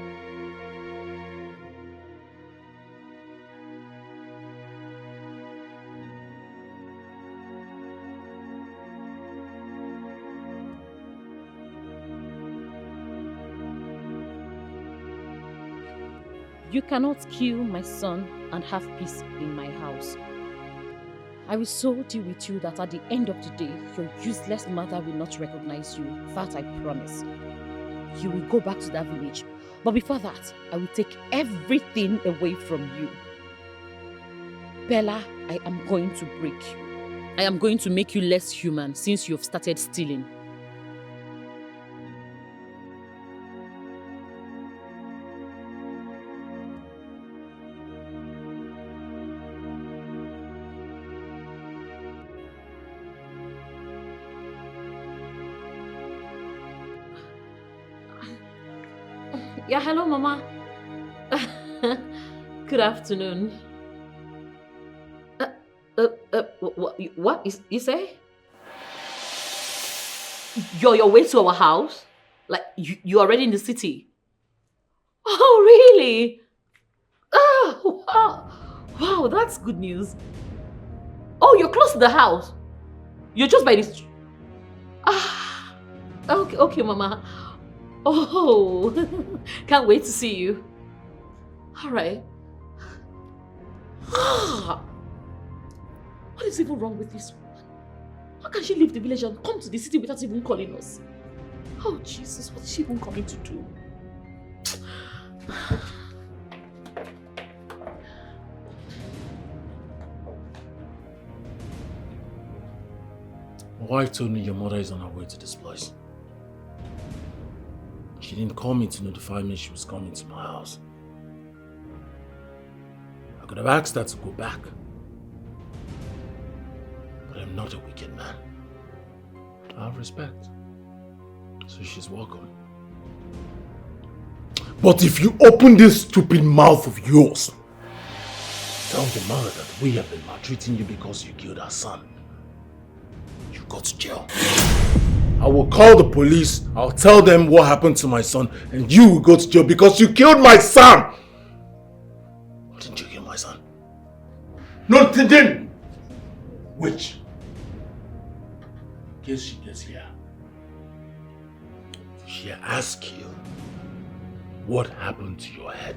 You cannot kill my son and have peace in my house. I will so deal with you that at the end of the day, your useless mother will not recognize you. That I promise. You will go back to that village. But before that, I will take everything away from you. Bella, I am going to break you. I am going to make you less human since you have started stealing. Yeah, hello, Mama. Good afternoon. What is you say? You're your way to our house? Like you're already in the city? Oh, really? Oh, wow. Wow, that's good news. Oh, you're close to the house. You're just by this. Okay, Mama. Oh, can't wait to see you. All right. What is even wrong with this woman? How can she leave the village and come to the city without even calling us? Oh, Jesus, what is she even coming to do? My wife told me your mother is on her way to this place. She didn't call me to notify me she was coming to my house. could have asked her to go back. But I'm not a wicked man. I have respect. So she's welcome. But if you open this stupid mouth of yours, tell the mother that we have been maltreating you because you killed our son, you go to jail. I will call the police, I'll tell them what happened to my son, and you will go to jail because you killed my son! Why didn't you kill my son? No, didn't! Which? In case she gets here, she asks you what happened to your head.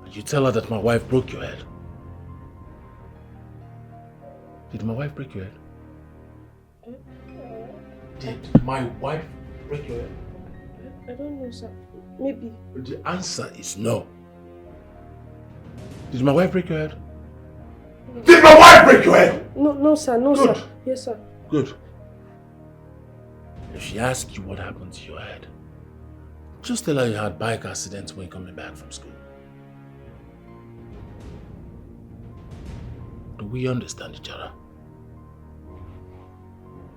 And you tell her that my wife broke your head. Did my wife break your head? Did my wife break your head? I don't know, sir. Maybe. The answer is no. Did my wife break your head? Did my wife break your head? No, sir. No, Good. sir. Yes, sir. Good. If she asks you what happened to your head, just tell her you had bike accidents when coming back from school. Do we understand each other?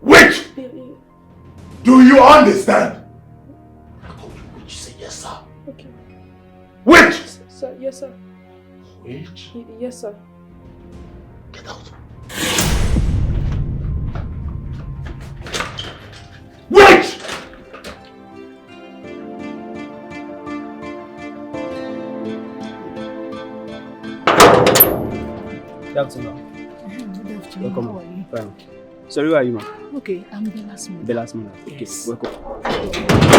Witch! Do you understand? I call you witch, say yes, sir. Okay. Witch! Sir, yes, sir. Witch? Yes, sir. Get out. Witch! Good afternoon. Good afternoon. Welcome. How are you? Fine. Sorry, who are you, ma'am? Okay, I'm Bella's mother. Bella's mother. Okay, Yes. welcome.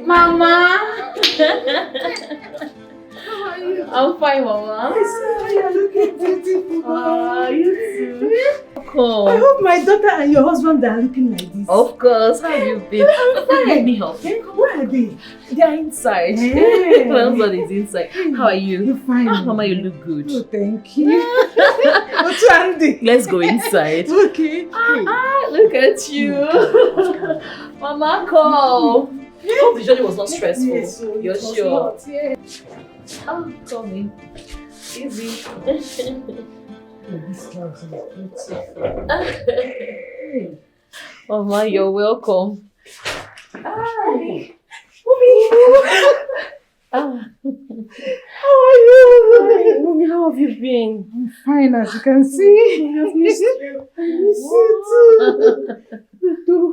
Mama! How are you? I'm fine, Mama. You're looking beautiful. You too. I Cool. hope my daughter and your husband are looking like this. Of course. How have you been? Let me help you. Where are they? They are inside. Hey. My husband is inside. How are you? You're fine. Mama, you look good. Oh, thank you. What's Andy? Let's go inside. Okay. Look at you. Mama, come. Hope the journey was not stressful. Yes, so You're it was sure? not, yeah. Oh, come in. Easy. This house is beautiful. Mama, you're welcome. Hi. How are you? Hi, Mommy, how have you been? I'm fine, as you can see. I have missed you. I miss you too.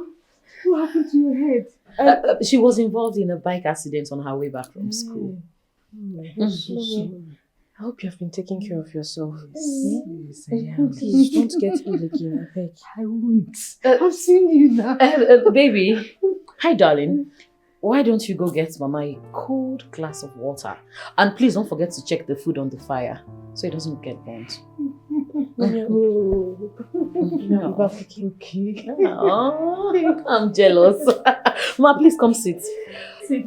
What happened to your head? She was involved in a bike accident on her way back from school. Mommy, I hope you have been taking care of yourself. Yes, I am. Please don't get ill again, I beg. I won't. I've seen you now. Baby, hi darling. Why don't you go get Mama a cold glass of water? And please don't forget to check the food on the fire so it doesn't get burnt. Okay. Oh, I'm jealous. Mama, please come sit. Sit.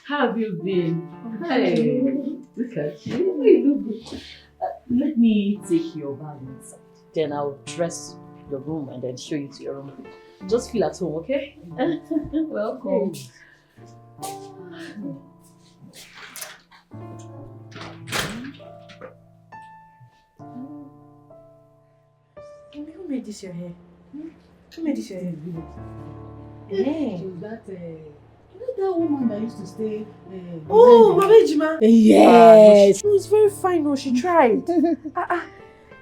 How have you been? Hey, look at you. You look good. Let me take your bag inside. Then I'll dress your room and then show you to your room. Just feel at home, okay? Welcome. Who made this your hair? Who made this your hair? Hey. That woman that used to stay. Oh, Mama Ejima. Yes. She was very fine. Oh, she tried.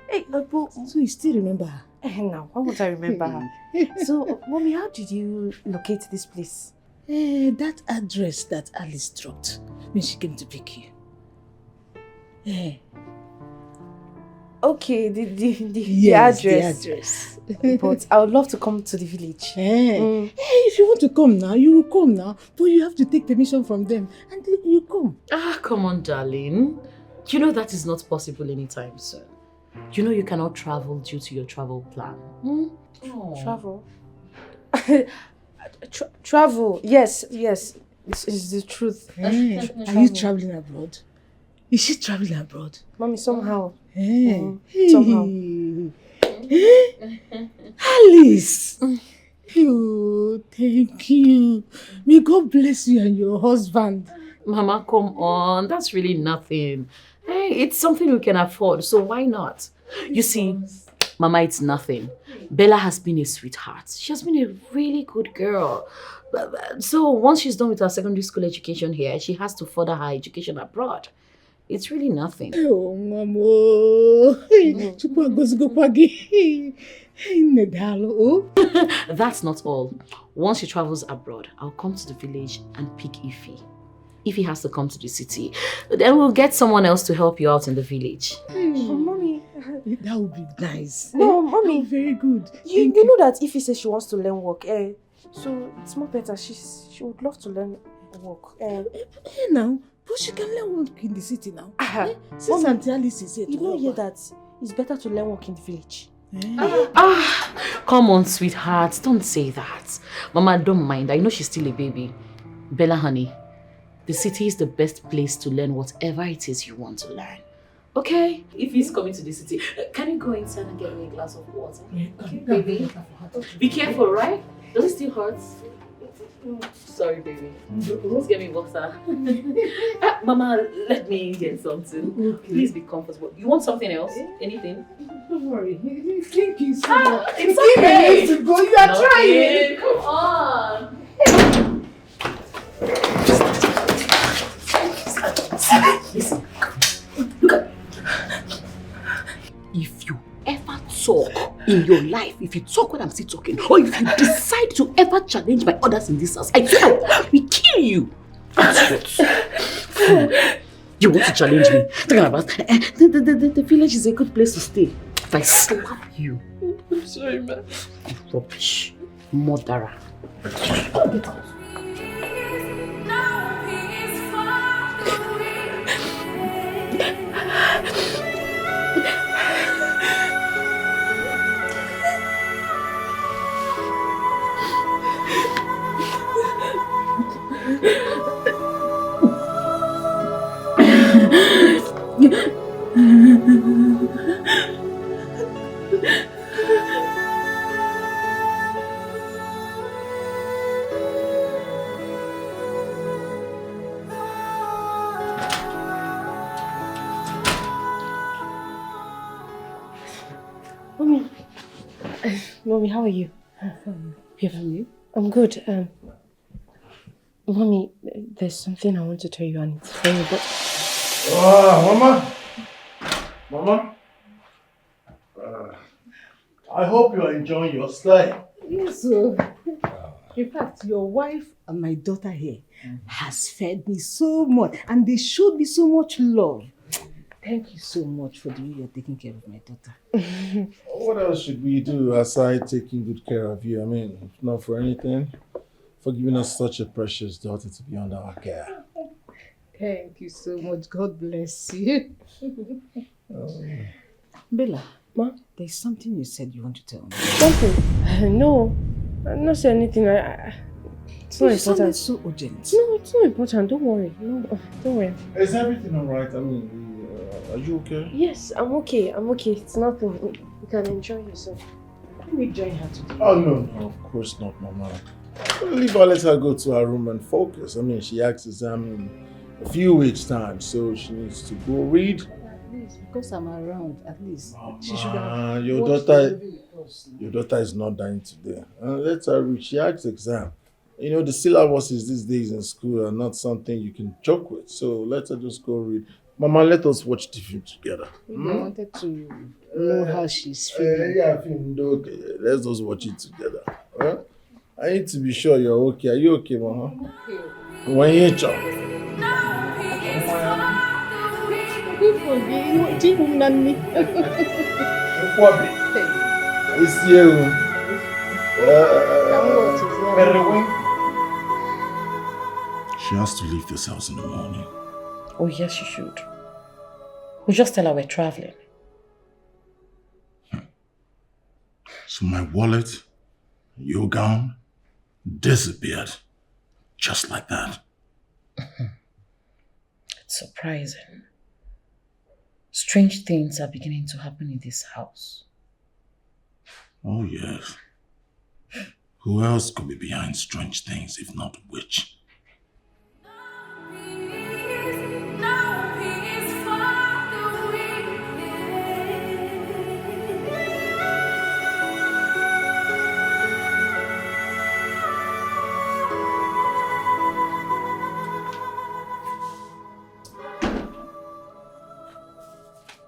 Hey, but So you still remember her? now, why would I remember her? So, Mommy, how did you locate this place? That address that Alice dropped when she came to pick you. Okay, the Yes, address. the address. But I would love to come to the village. Hey, if you want to come now, you will come now. But you have to take permission from them and then you come. Come on, darling. You know that is not possible anytime soon. You know you cannot travel due to your travel plan. Oh. Travel? Travel, yes. It's the truth. Are you traveling abroad? Is she traveling abroad? Mommy, somehow. Somehow. Alice! Oh, thank you. May God bless you and your husband. Mama, come on. That's really nothing. Hey, it's something we can afford, so why not? You see, Mama, it's nothing. Bella has been a sweetheart. She has been a really good girl. So once she's done with her secondary school education here, she has to further her education abroad. It's really nothing. Oh, Mamo. That's not all. Once she travels abroad, I'll come to the village and pick Ify. Ify has to come to the city. Then we'll get someone else to help you out in the village. Mommy. That would be nice. No, Mommy. Very good. You know that Ify says she wants to learn work. So it's more better. She would love to learn work. Now, but she can learn work in the city now. Since Auntie Alice is here. You know here that it's better to learn work in the village. Come on, sweetheart. Don't say that. Mama, don't mind. I know she's still a baby. Bella, honey, the city is the best place to learn whatever it is you want to learn. Okay? If he's coming to the city, can you go inside and get me a glass of water? Okay, baby. Be careful, right? Does it still hurt? Sorry, baby. Just get me water. Mama, let me get something. Okay. Please be comfortable. You want something else? Anything? Don't worry. Thank you so much. It's okay. To go. You are trying. Come on. Listen. Look at. If you ever talk in your life, if you talk when I'm still talking, or if you decide to ever challenge my orders in this house, I swear we kill you. You want to challenge me? Talking about the village is a good place to stay. If I slap you. I'm sorry, man. Rubbish. Murderer. Get out. Mommy, how are you? I'm fine. You? I'm good. Mommy, there's something I want to tell you and it's very but Mama? I hope you are enjoying your stay. Yes, sir. In fact, your wife and my daughter here has fed me so much and they showed me so much love. Thank you so much for the way you're taking care of my daughter. What else should we do aside taking good care of you? I mean, if not for anything, for giving us such a precious daughter to be under our care. Thank you so much. God bless you. Bella, Ma? there's something you said you want to tell me. Something? No, I'm not saying anything. It's not important. So urgent. No, it's not important. Don't worry. No, don't worry. Is everything alright? I mean, are you okay? Yes, I'm okay. It's nothing. You can enjoy yourself. Let me join her today. Oh, no, of course not, Mama. Leave her, let her go to her room and focus. I mean, she has exam in a few weeks' time, so she needs to go read. At least, because I'm around, at least. Mama, She should have your daughter is not dying today. Let her read. She has exam. You know, the syllabuses these days in school are not something you can joke with, so let her just go read. Mama, let us watch the film together. I wanted to know how she's feeling. Yeah, I feel okay. Let's just watch it together. Huh? I need to be sure you're okay. Are you okay, Mama? Okay. When you chop. It's you. She has to leave this house in the morning. Oh, yes, you should. We'll just tell her we're traveling. So my wallet, your gown, disappeared. Just like that. It's surprising. Strange things are beginning to happen in this house. Oh, yes. Who else could be behind strange things if not witch?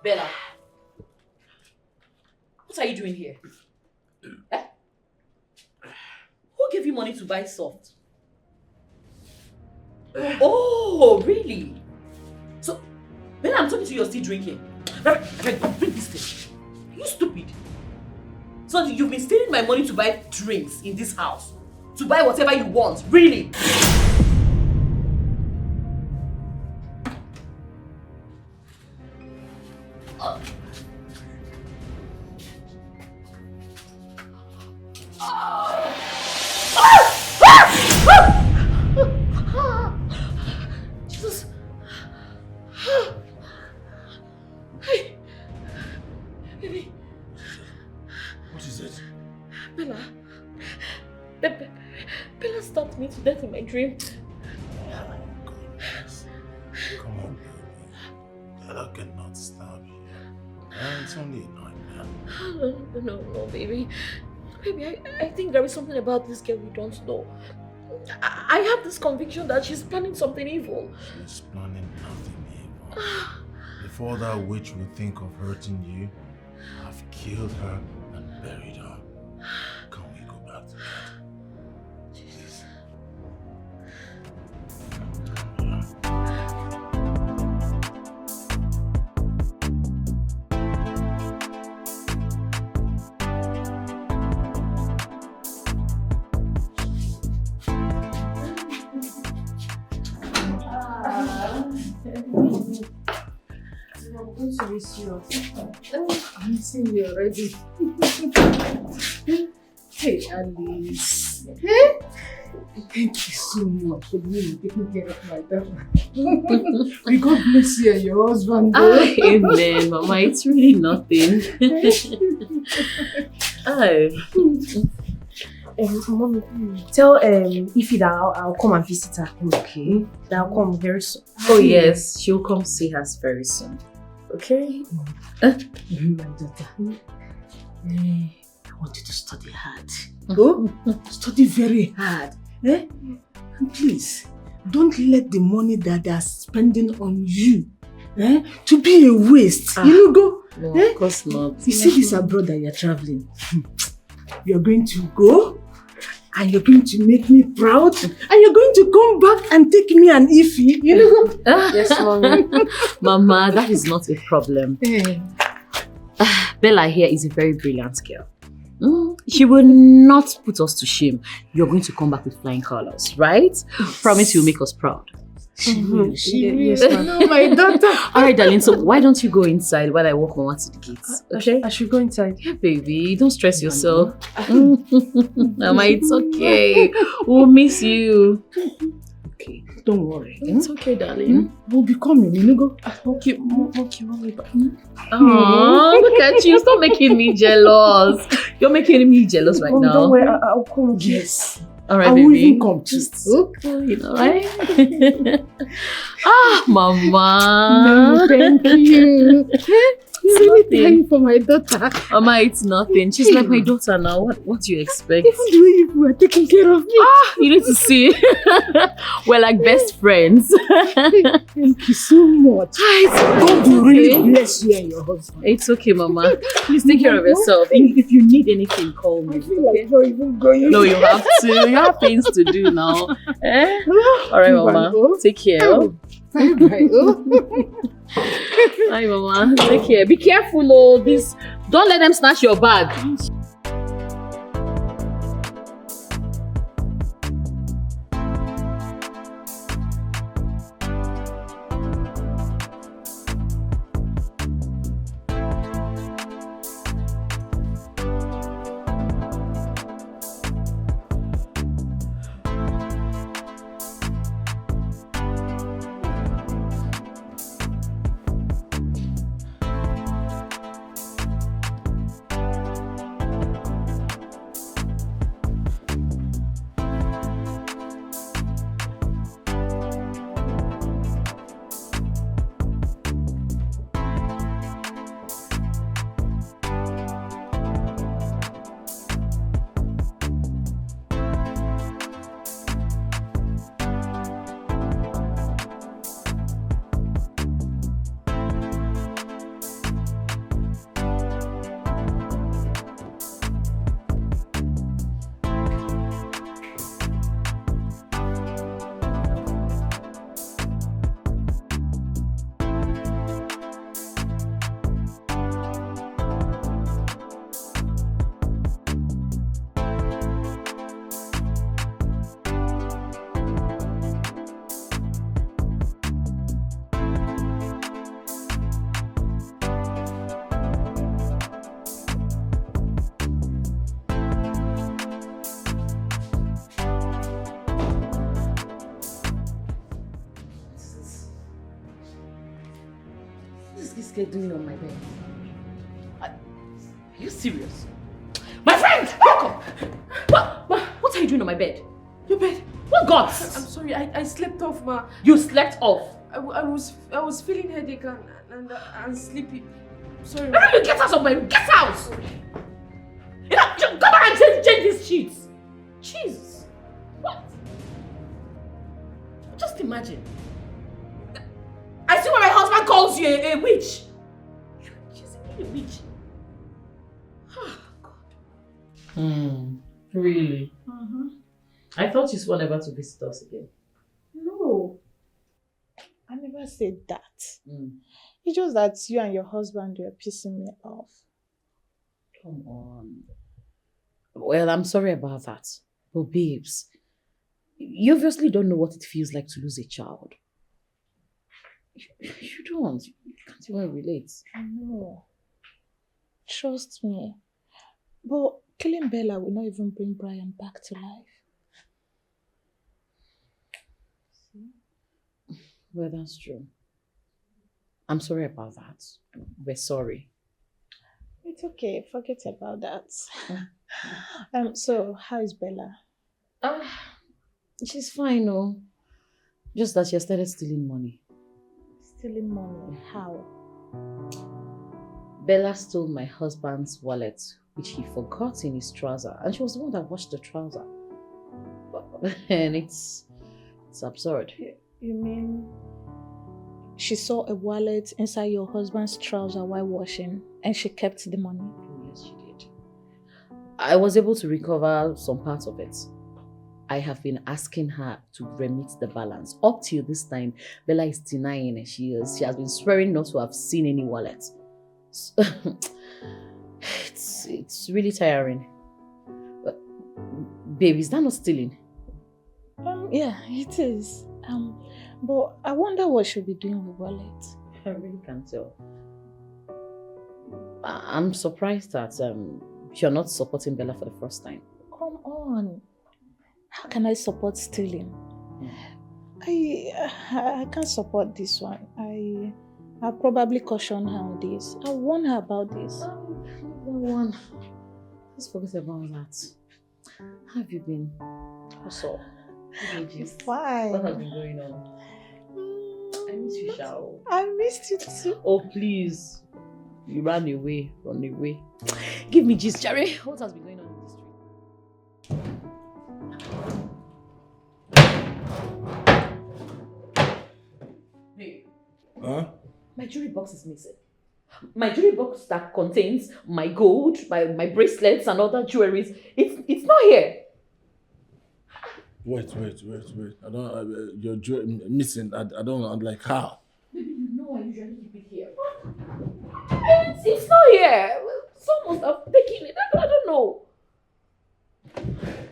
Bella, what are you doing here? Eh? Who gave you money to buy soft? Oh, really? So, Bella, I'm talking to you, you're still drinking. Drink this thing. You stupid. So you've been stealing my money to buy drinks in this house? To buy whatever you want, really? Jesus. Hey. Baby. What is it? Bella. Bella stabbed me to death in my dream. Goodness. Come on, baby. Bella cannot stab you. It's only a nightmare. No, baby. Baby, I think there is something about this girl we don't know. I have this conviction that she's planning something evil. She's planning nothing evil. Before that witch would think of hurting you, I've killed her and buried her. Can we go back to bed? Jesus. I'm going to miss you. I'm missing you already. Hey, Alice. Hey? Thank you so much for being taking care of my daughter. May God bless you and your husband. Amen, Mama. It's really nothing. Mommy, tell Ify that I'll come and visit her. Okay. That I'll come very soon. Oh yes, she'll come see us very soon. Okay? My daughter, I want you to study hard. Oh, study very hard. Eh? And please, don't let the money that they are spending on you to be a waste. You know, go. No, of course not. You see this abroad that you're traveling. You're going to go and you're going to make me proud and you're going to come back and take me an Ify. You know? Yes, Mommy. Mama, that is not a problem. Bella here is a very brilliant girl. She will not put us to shame. You're going to come back with flying colors, right? Promise you'll make us proud. She will. Yes, no, my daughter. Alright, darling, so why don't you go inside while I walk Mama to the gates? Okay? I should go inside. Yeah, baby. Don't stress yourself. Mama, it's okay. We'll miss you. Okay, don't worry. It's okay, darling. We'll be coming, you know, go. Okay, Mommy. Oh, look at you. Stop making me jealous. You're making me jealous right now. Don't worry, I'll come. Yes. Alright, I baby. will even come. Just, you know, right? Mama. No, thank you. Anything for my daughter. Mama, it's nothing. She's like my daughter now. What do you expect? Even the way you were taking care of me. You need to see. We're like best friends. Thank you so much. God will really bless you and your husband. It's okay, Mama. Please take care of yourself. If you need anything, call me. I feel like not even going. No, you have to. You have things to do now. Alright, Mama. Take care. Bye-bye. Hi, Mama. Take care. Be careful, oh. Don't let them snatch your bag. girl doing on my bed? Are you serious? My friend! Welcome! What are you doing on my bed? Your bed. What gods? I'm sorry, I slept off, ma. You slept off? I was feeling headache and sleepy. Sorry. No, you get out of my room! Get out! You know, come back and change these sheets. Jesus. What? Just imagine. I see when my husband calls you a witch. You're accusing me of a witch. Oh, God. Really? I thought you swore never to visit us again. No. I never said that. It's just that you and your husband were pissing me off. Come on. Well, I'm sorry about that. But babes, you obviously don't know what it feels like to lose a child. You don't. You can't even relate. No. Trust me. But killing Bella will not even bring Brian back to life. Well, that's true. I'm sorry about that. We're sorry. It's okay. Forget about that. So, how is Bella? She's fine, no. Just that she has started stealing money. Stealing money? How? Bella stole my husband's wallet, which he forgot in his trouser, and she was the one that washed the trouser. And it's absurd. You mean she saw a wallet inside your husband's trouser while washing, and she kept the money? Yes, she did. I was able to recover some parts of it. I have been asking her to remit the balance. Up till this time, Bella is denying it. She has been swearing not to have seen any wallet. It's really tiring. But, babe, is that not stealing? Yeah, it is. But I wonder what she'll be doing with wallet. I really can't tell. I'm surprised that you're not supporting Bella for the first time. Come on. How can I support stealing? I can't support this one. I'll probably caution her on this. I'll warn her about this. Let's forget about that. How have you been? What's up? Fine. What has been going on? I miss you, Shao. I missed you too. Oh, please. You ran away. Give me gist, Jerry. What has been going on in the street? Hey. Huh? My jewelry box is missing. My jewelry box that contains my gold, my bracelets and other jewelries. It's not here. Wait. I don't. You're missing. I don't. I'm like how? Maybe you know I usually keep it here. It's not here. Someone must have taken it. I don't know.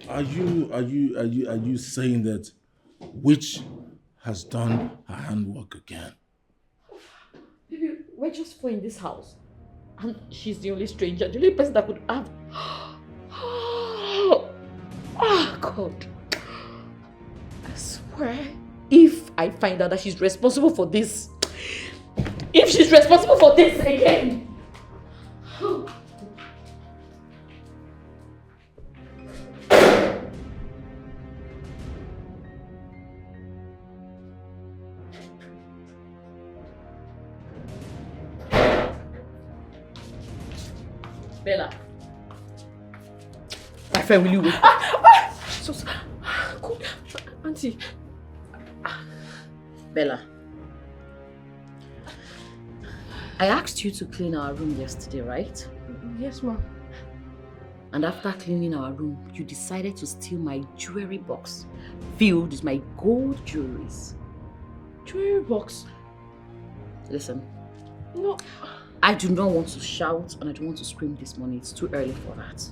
Are you saying that witch has done her handwork again? Baby, we're just four in this house. And she's the only stranger, the only person that could have... Oh, God. I swear, if I find out that she's responsible for this, if she's responsible for this again... Bella. My friend, will you wait? Cool. Auntie. Bella. I asked you to clean our room yesterday, right? Yes, ma'am. And after cleaning our room, you decided to steal my jewelry box filled with my gold jewelries. Jewelry box? Listen. No. I do not want to shout and I don't want to scream this morning. It's too early for that.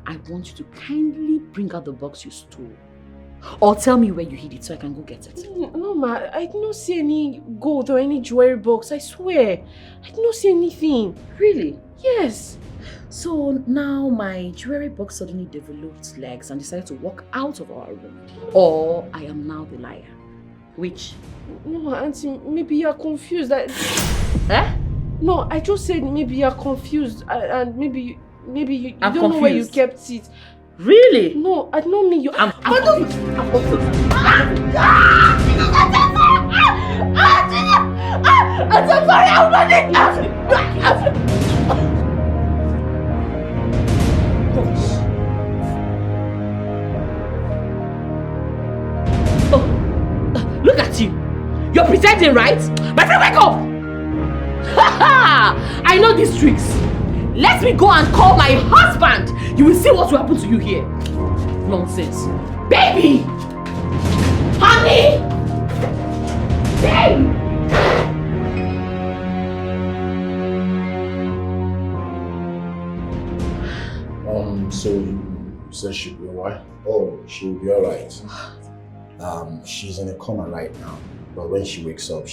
I want you to kindly bring out the box you stole. Or tell me where you hid it so I can go get it. No, ma. I did not see any gold or any jewelry box. I swear. I did not see anything. Really? Yes. So now my jewelry box suddenly developed legs and decided to walk out of our room. Or I am now the liar. Which? No, Auntie. Maybe you are confused. Eh? No, I just said maybe you're confused and maybe you I'm don't know where you confused. kept it. Really? No, I don't mean you. I'm confused. I'm confused. I'm so sorry, I'm running. Look at you. You're pretending, right? My friend, wake up! I know these tricks. Let me go and call my husband. You will see what will happen to you here. Nonsense. Baby! Honey! Babe! So you said she'll be alright? Oh, she'll be alright. She's in a coma right now. But when she wakes up,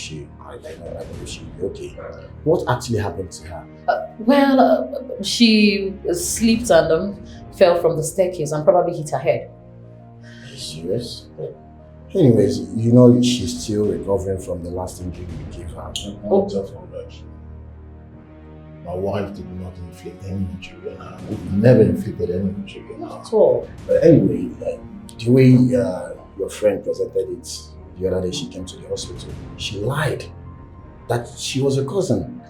I know she'll be okay. What actually happened to her? She slipped and fell from the staircase and probably hit her head. Are you serious? Anyways, you know she's still recovering from the last injury you gave her. My wife did not inflict any injury on her. We've never inflicted any injury on her. At all. But anyway, the way your friend presented it the other day, she came to the hospital. She lied that she was a cousin.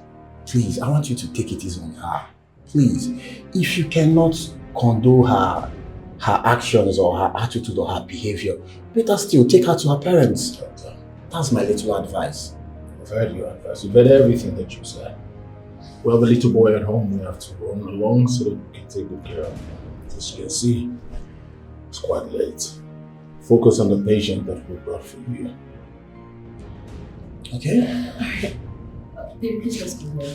Please, I want you to take it easy on her. Please, if you cannot condone her actions or her attitude or her behavior, better still take her to her parents. That's my little advice. I've heard your advice. You've heard everything that you said. We have a little boy at home we have to run along so that we can take good care of him. As you can see, it's quite late. Focus on the patient that we brought for you. Okay? Alright. Baby, please just give me.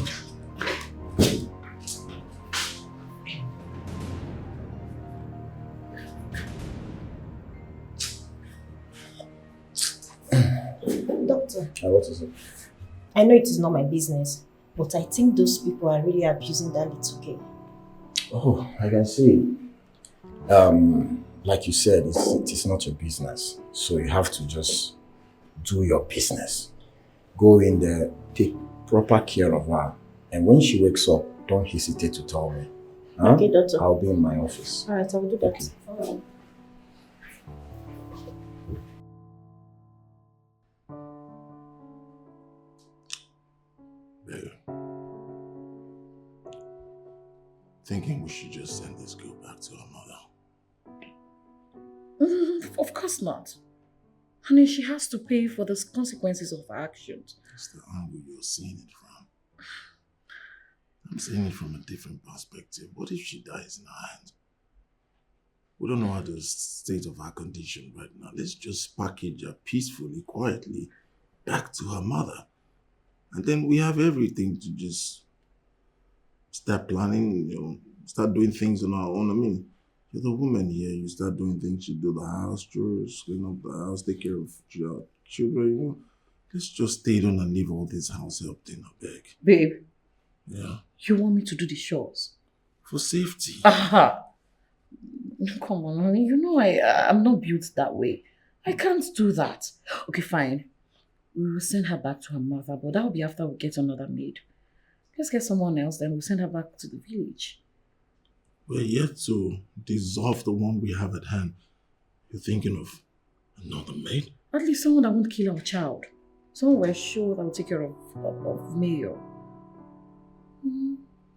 Doctor, What is it? I know it is not my business, but I think those people are really abusing that little girl. Oh, I can see. Like you said, it is not your business. So you have to just do your business. Go in there, take proper care of her. And when she wakes up, don't hesitate to tell me. Huh? Okay, doctor. I'll be in my office. Alright, I will do that. Okay. Alright. Thinking we should just send this girl back to her mother. Of course not. Honey, she has to pay for the consequences of her actions. That's the angle you're seeing it from. I'm seeing it from a different perspective. What if she dies in our hands? We don't know how the state of her condition right now. Let's just package her peacefully, quietly, back to her mother. And then we have everything to just start planning, start doing things on our own. I mean, you're the woman here, you start doing things, you do the house chores, clean up the house, take care of your children, Let's just stay down and leave all this house help thing, I beg. Babe. Yeah? You want me to do the chores? For safety. Aha! Come on, honey, you know I'm not built that way. I can't do that. Okay, fine. We will send her back to her mother, but that will be after we get another maid. Let's get someone else, then we'll send her back to the village. We're yet to dissolve the one we have at hand. You're thinking of another maid? At least someone that won't kill our child. Someone we're sure that will take care of Mayor.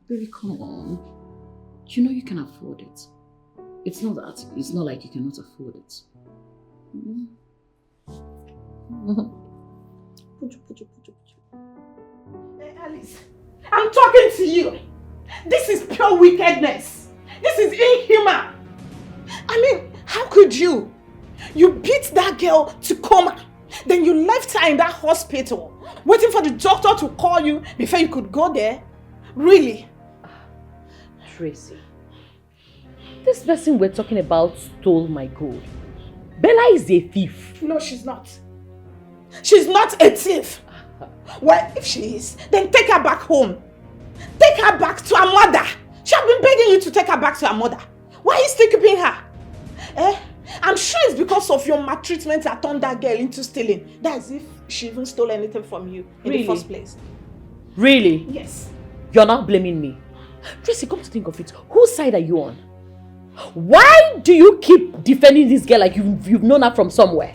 Baby, come on. You know you can afford it. It's not like you cannot afford it. Hey, Alice, I'm talking to you. This is pure wickedness. This is inhuman. I mean, how could you? You beat that girl to coma. Then you left her in that hospital, waiting for the doctor to call you before you could go there. Really? Tracy, this person we're talking about stole my gold. Bella is a thief. No, she's not. She's not a thief. Well, if she is, then take her back home. Take her back to her mother. She has been begging you to take her back to her mother. Why are you still keeping her? I'm sure it's because of your maltreatment that turned that girl into stealing. That's if she even stole anything from you in the first place. Really? Yes. You're not blaming me. Tracy, come to think of it, whose side are you on? Why do you keep defending this girl like you've known her from somewhere?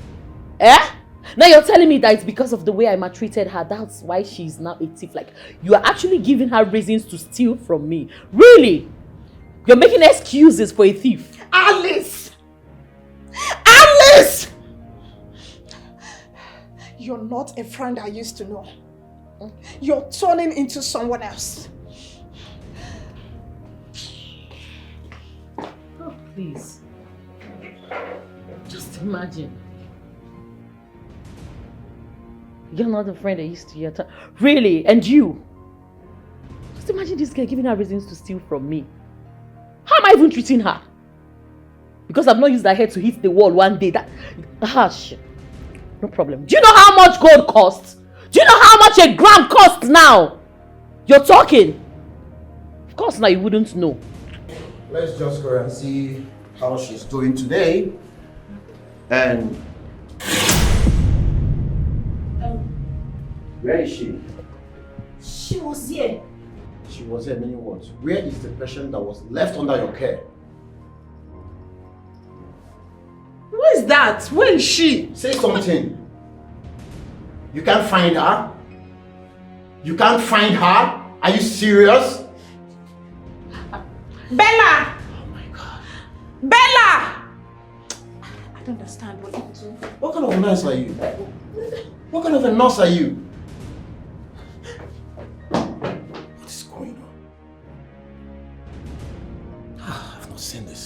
Eh? Now you're telling me that it's because of the way I maltreated her, that's why she's now a thief. Like, you are actually giving her reasons to steal from me. Really? You're making excuses for a thief. Alice! Alice! You're not a friend I used to know. You're turning into someone else. Oh, please. Just imagine. You're not the friend I used to hear. Really? And you? Just imagine this girl giving her reasons to steal from me. How am I even treating her? Because I've not used her head to hit the wall one day. Shit. No problem. Do you know how much gold costs? Do you know how much a gram costs now? You're talking. Of course now you wouldn't know. Let's just go and see how she's doing today. And where is she? She was here. She was here, meaning what? Where is the patient that was left under your care? Who is that? Where is she? Say something. You can't find her? You can't find her? Are you serious? Bella! Oh my God. Bella! I don't understand what you're doing. What kind of nurse are you? What kind of a nurse are you? What is going on? I've not seen this.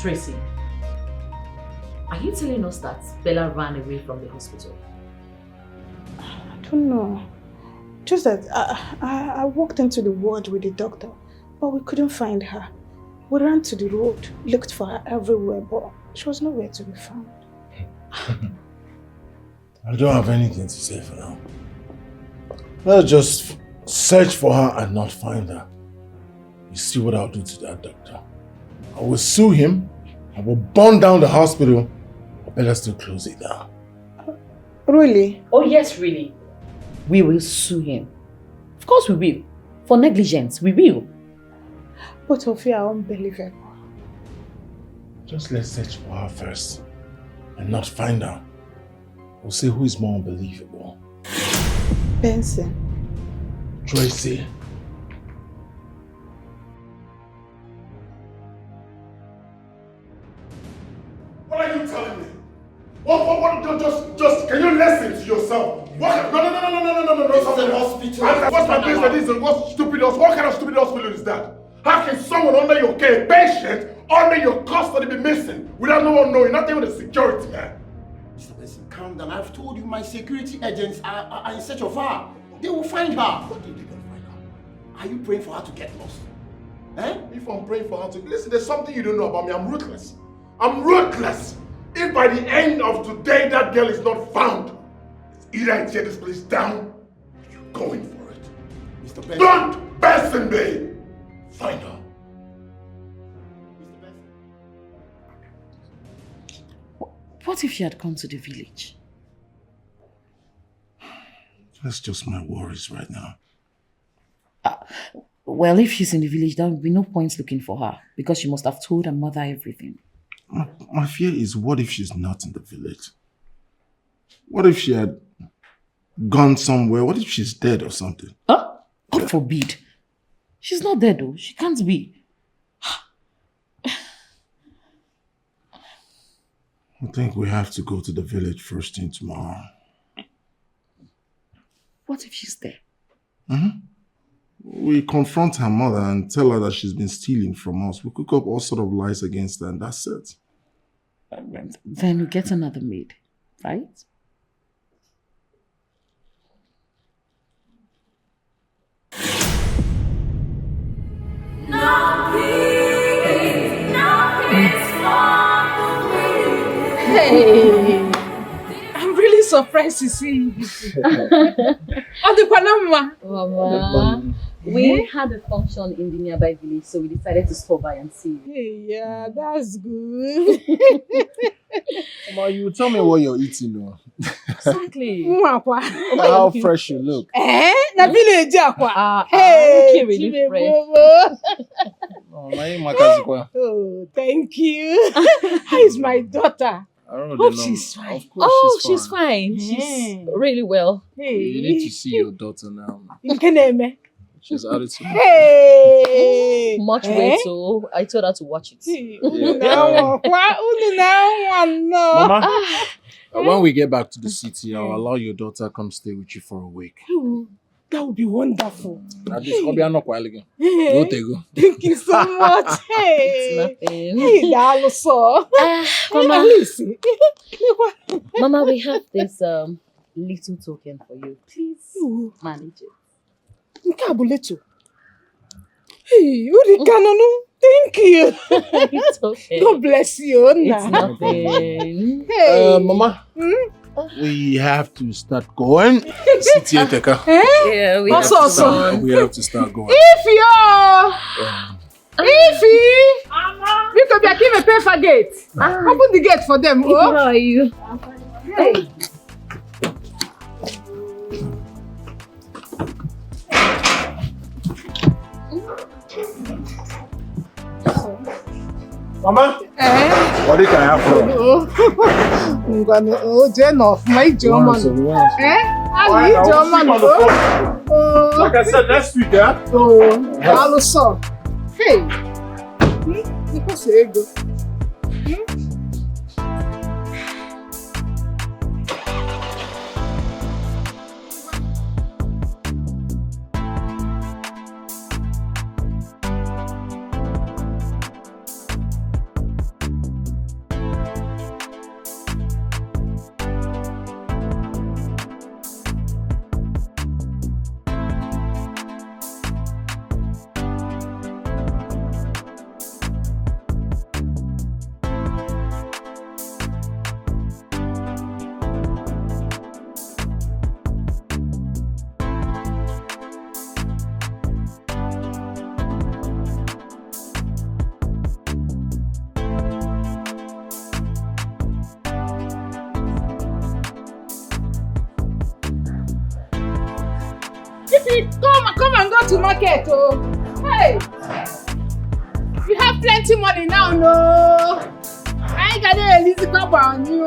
Tracy, are you telling us that Bella ran away from the hospital? I don't know. Just that I walked into the ward with the doctor, but we couldn't find her. We ran to the road, looked for her everywhere, but she was nowhere to be found. I don't have anything to say for now. Let's just search for her and not find her. You see what I'll do to that doctor. I will sue him, I will burn down the hospital, or better still close it down. Really? Oh yes, really. We will sue him. Of course we will. For negligence, we will. Both of you are unbelievable. Just let's search for her first and not find her. We'll see who is more unbelievable. Benson. Tracy. What are you telling me? Just, can you listen to yourself? What? No. It's an hospital. What's my business? What kind of stupid hospital is that? How can someone under your care, patient, under your custody be missing without no one knowing, not even the security man? Mr. Benson, calm down. I've told you my security agents are in search of her. They will find her. What do you think they'll find her? Are you praying for her to get lost? Eh? If I'm praying for her to... Listen, there's something you don't know about me. I'm ruthless. I'm ruthless. If by the end of today that girl is not found, it's either I tear this place down or you're going for it. Mr. Benson. Don't Benson me! Find her. Mr. Benson. What if she had come to the village? That's just my worries right now. Well, if she's in the village, there will be no point looking for her because she must have told her mother everything. My fear is, what if she's not in the village? What if she had gone somewhere? What if she's dead or something? Huh? God forbid. She's not dead though. She can't be. I think we have to go to the village first thing tomorrow. What if she's there? We confront her mother and tell her that she's been stealing from us. We cook up all sort of lies against her and that's it. Then we get another maid, right? Hey! I'm really surprised to see you. Mama, we had a function in the nearby village, so we decided to stop by and see you. Hey, yeah, that's good. Mama, you tell me what you're eating, though. Exactly. How fresh you look. Na village akwa. Hey, really fresh. Oh, my Makazikwa. Oh, thank you. How is my daughter? I don't Hope know. she's fine. Of course She's fine. She's really well. Hey. You need to see your daughter now. Nkeneme. She's added to me. Hey. Much weight, so I told her to watch it. Mama, when we get back to the city, I'll allow your daughter to come stay with you for a week. That would be wonderful. At least, go Hey. go. Thank you so much. Hey. It's nothing. Hey, Daloso. Mama, we have this little token for you. Please manage it. Nkabulecho. Hey, Urikanono. Thank you. It's okay. God bless you. It's nothing. Hey. Mama, we have to start going. City Eteka. Yeah, we Also, have to run. We have to start going. Ify, you could be a pay for gate. Open the gate for them. How are you? Hey. Mama, what can I have for you? My German. Ali German. Like I said, next week, Also. Hey. Because ego. Come and go to market, oh. Hey, you have plenty money now, no. I ain't got a little cup on you.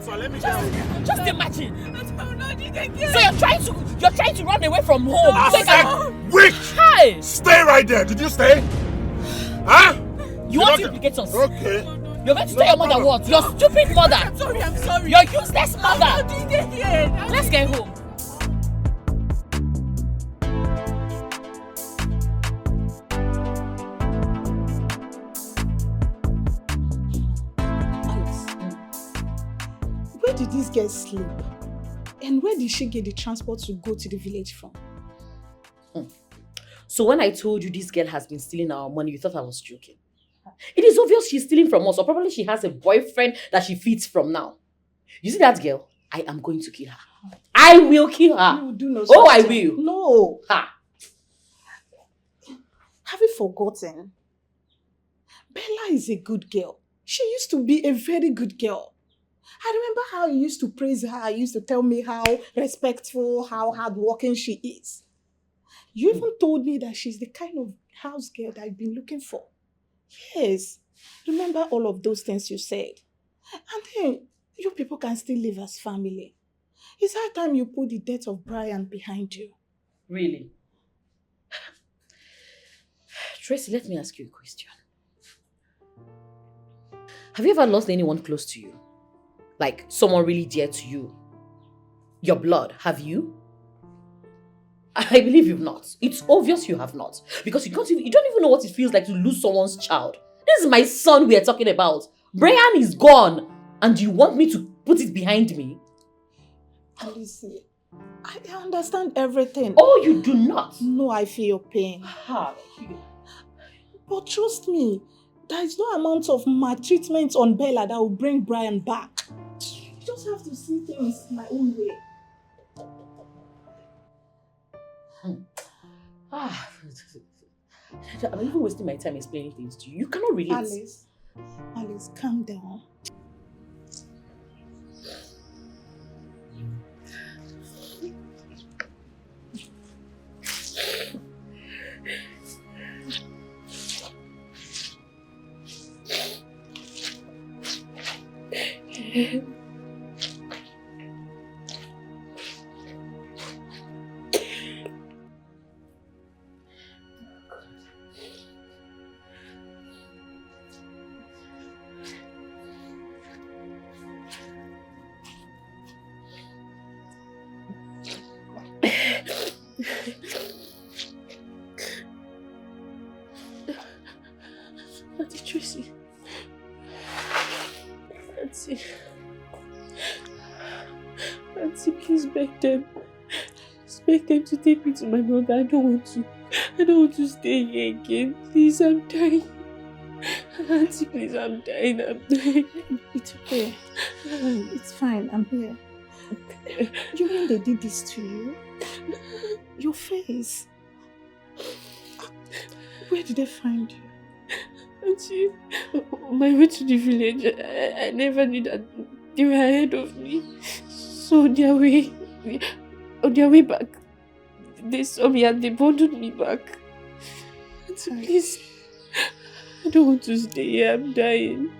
So let me down. Just imagine. So you're trying to run away from home. I said, wait! Hi! Stay right there. Did you stay? Huh? You want to implicate us? Okay. You're going to tell your mother what? Your stupid mother. I'm sorry. Your useless mother. I'm not doing it here. Let's get home. Where did this girl sleep? And where did she get the transport to go to the village from? So when I told you this girl has been stealing our money, you thought I was joking. It is obvious she's stealing from us, or probably she has a boyfriend that she feeds from now. You see that girl? I am going to kill her. I will kill her. You do know Oh, I something. will. No. Ha. Have you forgotten? Bella is a good girl. She used to be a very good girl. I remember how you used to praise her. You used to tell me how respectful, how hardworking she is. You even told me that she's the kind of house girl that I've been looking for. Yes. Remember all of those things you said. And then you people can still live as family. It's high time you put the death of Brian behind you. Really? Tracy, let me ask you a question. Have you ever lost anyone close to you? Like someone really dear to you? Your blood, have you? I believe you've not. It's obvious you have not. Because you don't even know what it feels like to lose someone's child. This is my son we are talking about. Brian is gone. And you want me to put it behind me? Alice, I understand everything. Oh, you do not? No, I feel your pain. How? But trust me, there is no amount of maltreatment on Bella that will bring Brian back. You just have to see things my own way. I'm even wasting my time explaining things to you. You cannot relate. Alice, calm down. Auntie Tracy. Auntie, please beg them. Just beg them to take me to my mother. I don't want to stay here again. Please, I'm dying. Auntie, Auntie, please, I'm dying. I'm dying. It's okay. It's fine. I'm here. You mean they did this to you? Your face. Where did they find you? Auntie, on my way to the village, I never knew that they were ahead of me. So on their way back, they saw me and they bundled me back. Auntie, please, I don't want to stay here. I'm dying.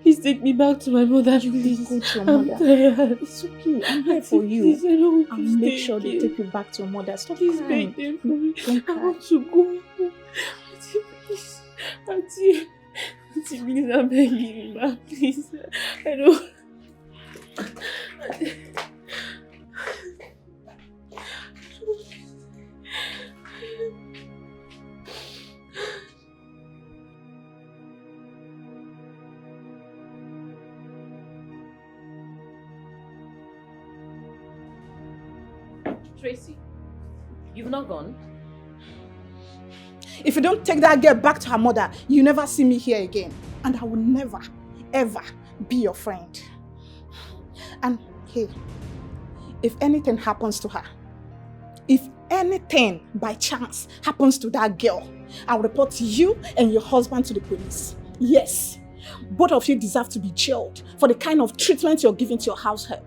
Please take me back to my mother. Please go to your I'm mother. tired. It's okay. I'm here for you. Please, I don't want I'll to make stay sure they here. take you back to your mother. Stop Please crying. beg them for me. Don't I cry. want to go. Auntie, please. Auntie, please, I'm begging you, ma. Please. I don't. Tracy, you've not gone? If you don't take that girl back to her mother, you never see me here again. And I will never, ever be your friend. And hey, if anything happens to her, if anything by chance happens to that girl, I'll report you and your husband to the police. Yes, both of you deserve to be jailed for the kind of treatment you're giving to your household.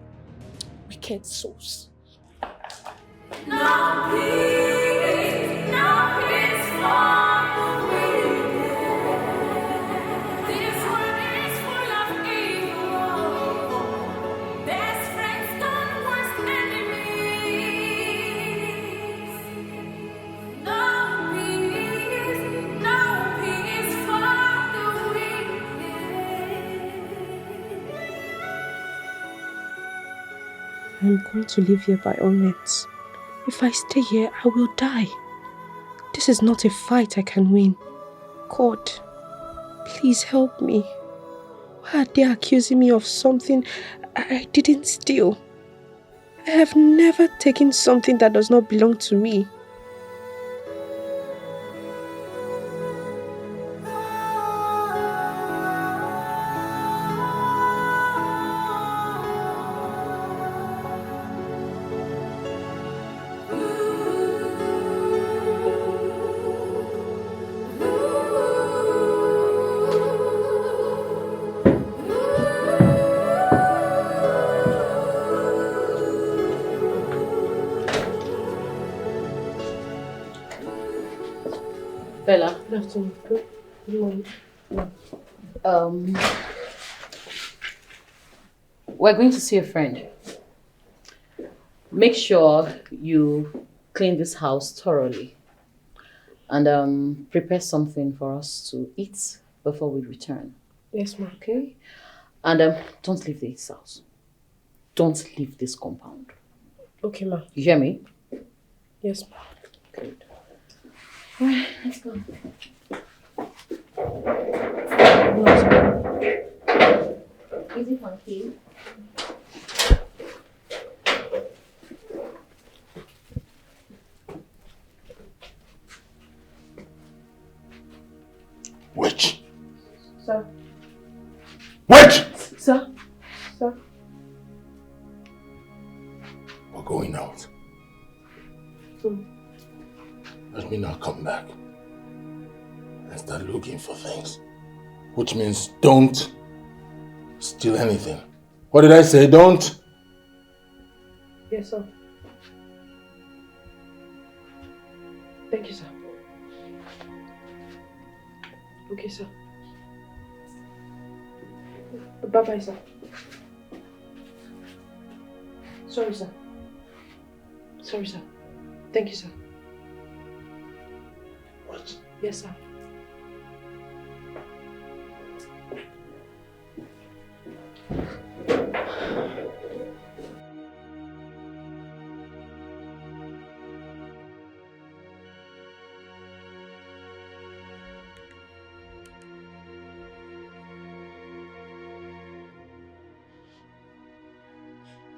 Wicked souls. No peace for the wicked. This world is full of evil. Best friends turn worst enemies. No peace for the wicked. I'm going to live here by all means. If I stay here, I will die. This is not a fight I can win. God, please help me. Why are they accusing me of something I didn't steal? I have never taken something that does not belong to me. Bella. Good afternoon. Good morning. We're going to see a friend. Make sure you clean this house thoroughly and prepare something for us to eat before we return. Yes, ma'am. Okay? And don't leave this house. Don't leave this compound. Okay, ma'am. You hear me? Yes, ma'am. Good. Alright, let's go. Easy, funky. Witch! Sir. Witch! Sir. Sir. We're going out. Let me not come back and start looking for things. Which means don't steal anything. What did I say? Don't? Yes, sir. Thank you, sir. Okay, sir. Bye-bye, sir. Sorry, sir. Sorry, sir. Thank you, sir. What? Yes, sir.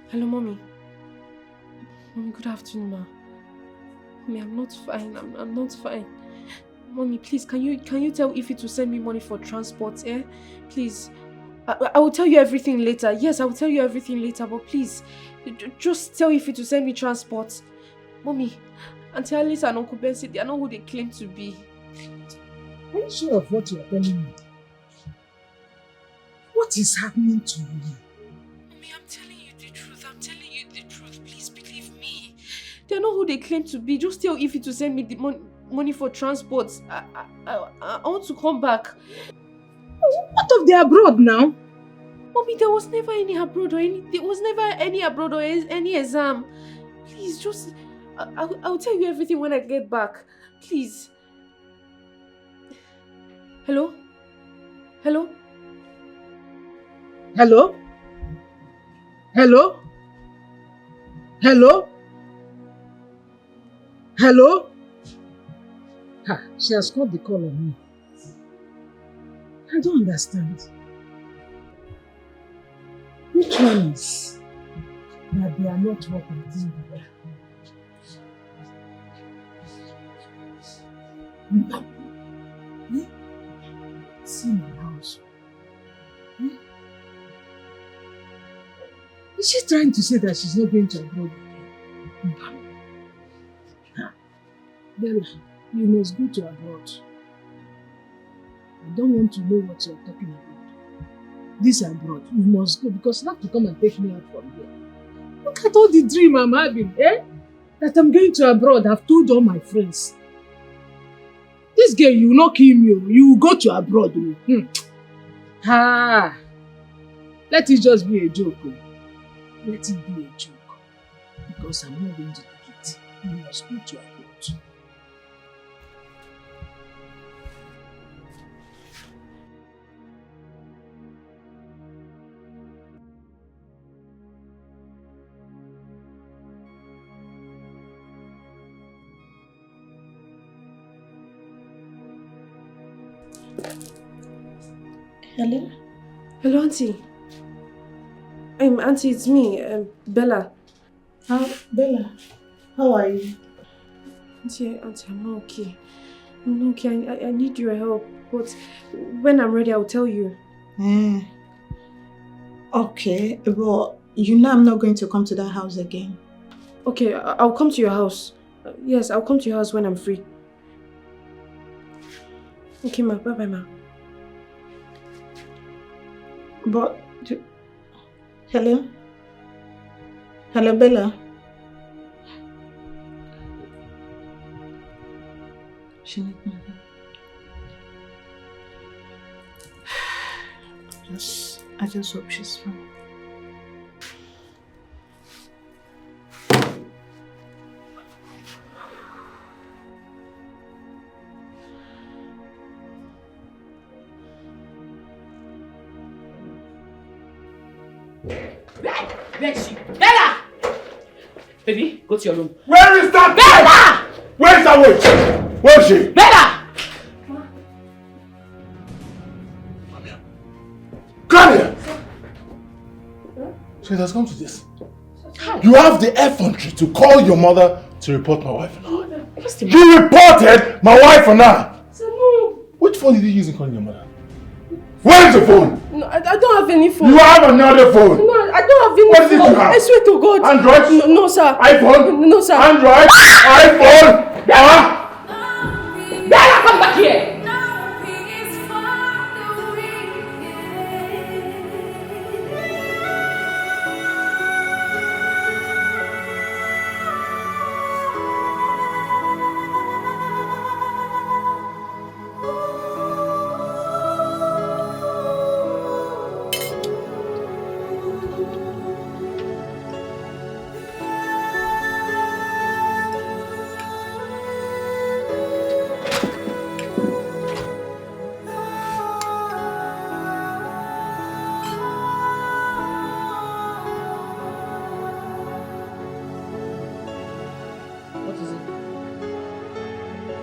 Hello, Mommy. Mommy, good afternoon, ma. Mommy, I'm not fine. I'm not fine. Mommy, please, can you tell Ify to send me money for transport, eh? Please. I will tell you everything later. Yes, I will tell you everything later, but please, just tell Ify to send me transport. Mommy, Auntie Alice and Uncle Bensi, they are not who they claim to be. Are you sure of what you are telling me? What is happening to you? Mommy, I'm telling you the truth. I'm telling you the truth. Please believe me. They are not who they claim to be. Just tell Ify to send me the money for transport. I want to come back. What of the abroad now? Mommy, there was never any abroad or any exam. Please, just I'll tell you everything when I get back. Please. Hello? Hello? Hello? Hello? Hello? Hello? Ha, she has called the call on me. I don't understand. Which one is that they are not working together? See my house. Is she trying to say that she's not going to abroad again? Bella, you must go to abroad. I don't want to know what you're talking about. This abroad, you must go because you have to come and take me out from here. Look at all the dream I'm having, eh? That I'm going to abroad. I've told all my friends. This girl, you will not kill me. You will go to abroad. Ha! Let it just be a joke. Let it be a joke. Because I'm not going to take it. You must go to abroad. Hello? Hello, Auntie. Auntie, it's me, Bella. Bella, how are you? Auntie, I'm not okay. I'm not okay. I need your help. But when I'm ready, I'll tell you. Okay, but you know I'm not going to come to that house again. Okay, I'll come to your house. Yes, I'll come to your house when I'm free. Okay, ma. Bye-bye, ma. But... Hello? Hello, Bella? She needs my help. I just hope she's fine. Where is she? Bella! Baby, go to your room. Where is that? Bella! Where is that witch? Where is she? Bella! Come here! So it has come to this. You have the effrontery to call your mother to report my wife and I. You reported my wife and I! Which phone did you use in calling your mother? Where is the phone? No, I don't have any phone. You have another phone? No, I don't have any what phone. What did you have? I swear to God. Android? No, sir. iPhone? No, sir. Android? iPhone? Bella, come back here!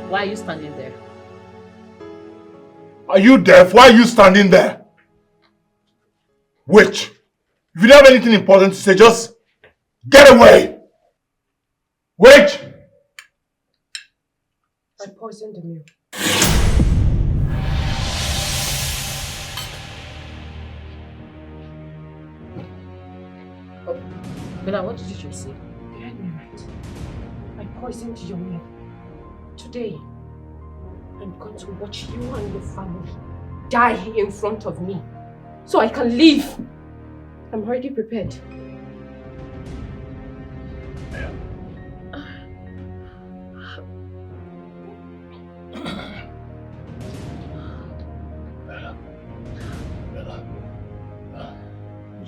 Why are you standing there? Are you deaf? Why are you standing there? Witch! If you don't have anything important to say, just get away! Witch! I poisoned the milk. Bella, what did you just say? You heard me right. I poisoned your meal. Today, I'm going to watch you and your family die in front of me so I can leave. I'm already prepared.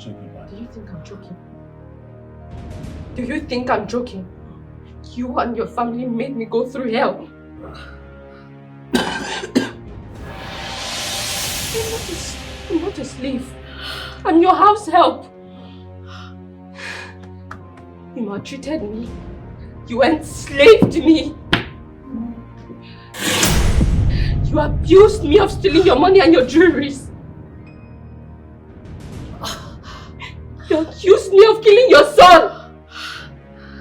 Do you think I'm joking? Do you think I'm joking? You and your family made me go through hell. I'm not a slave. I'm your house help. You maltreated me. You enslaved me. You abused me of stealing your money and your jewelries. You accused me of killing your son.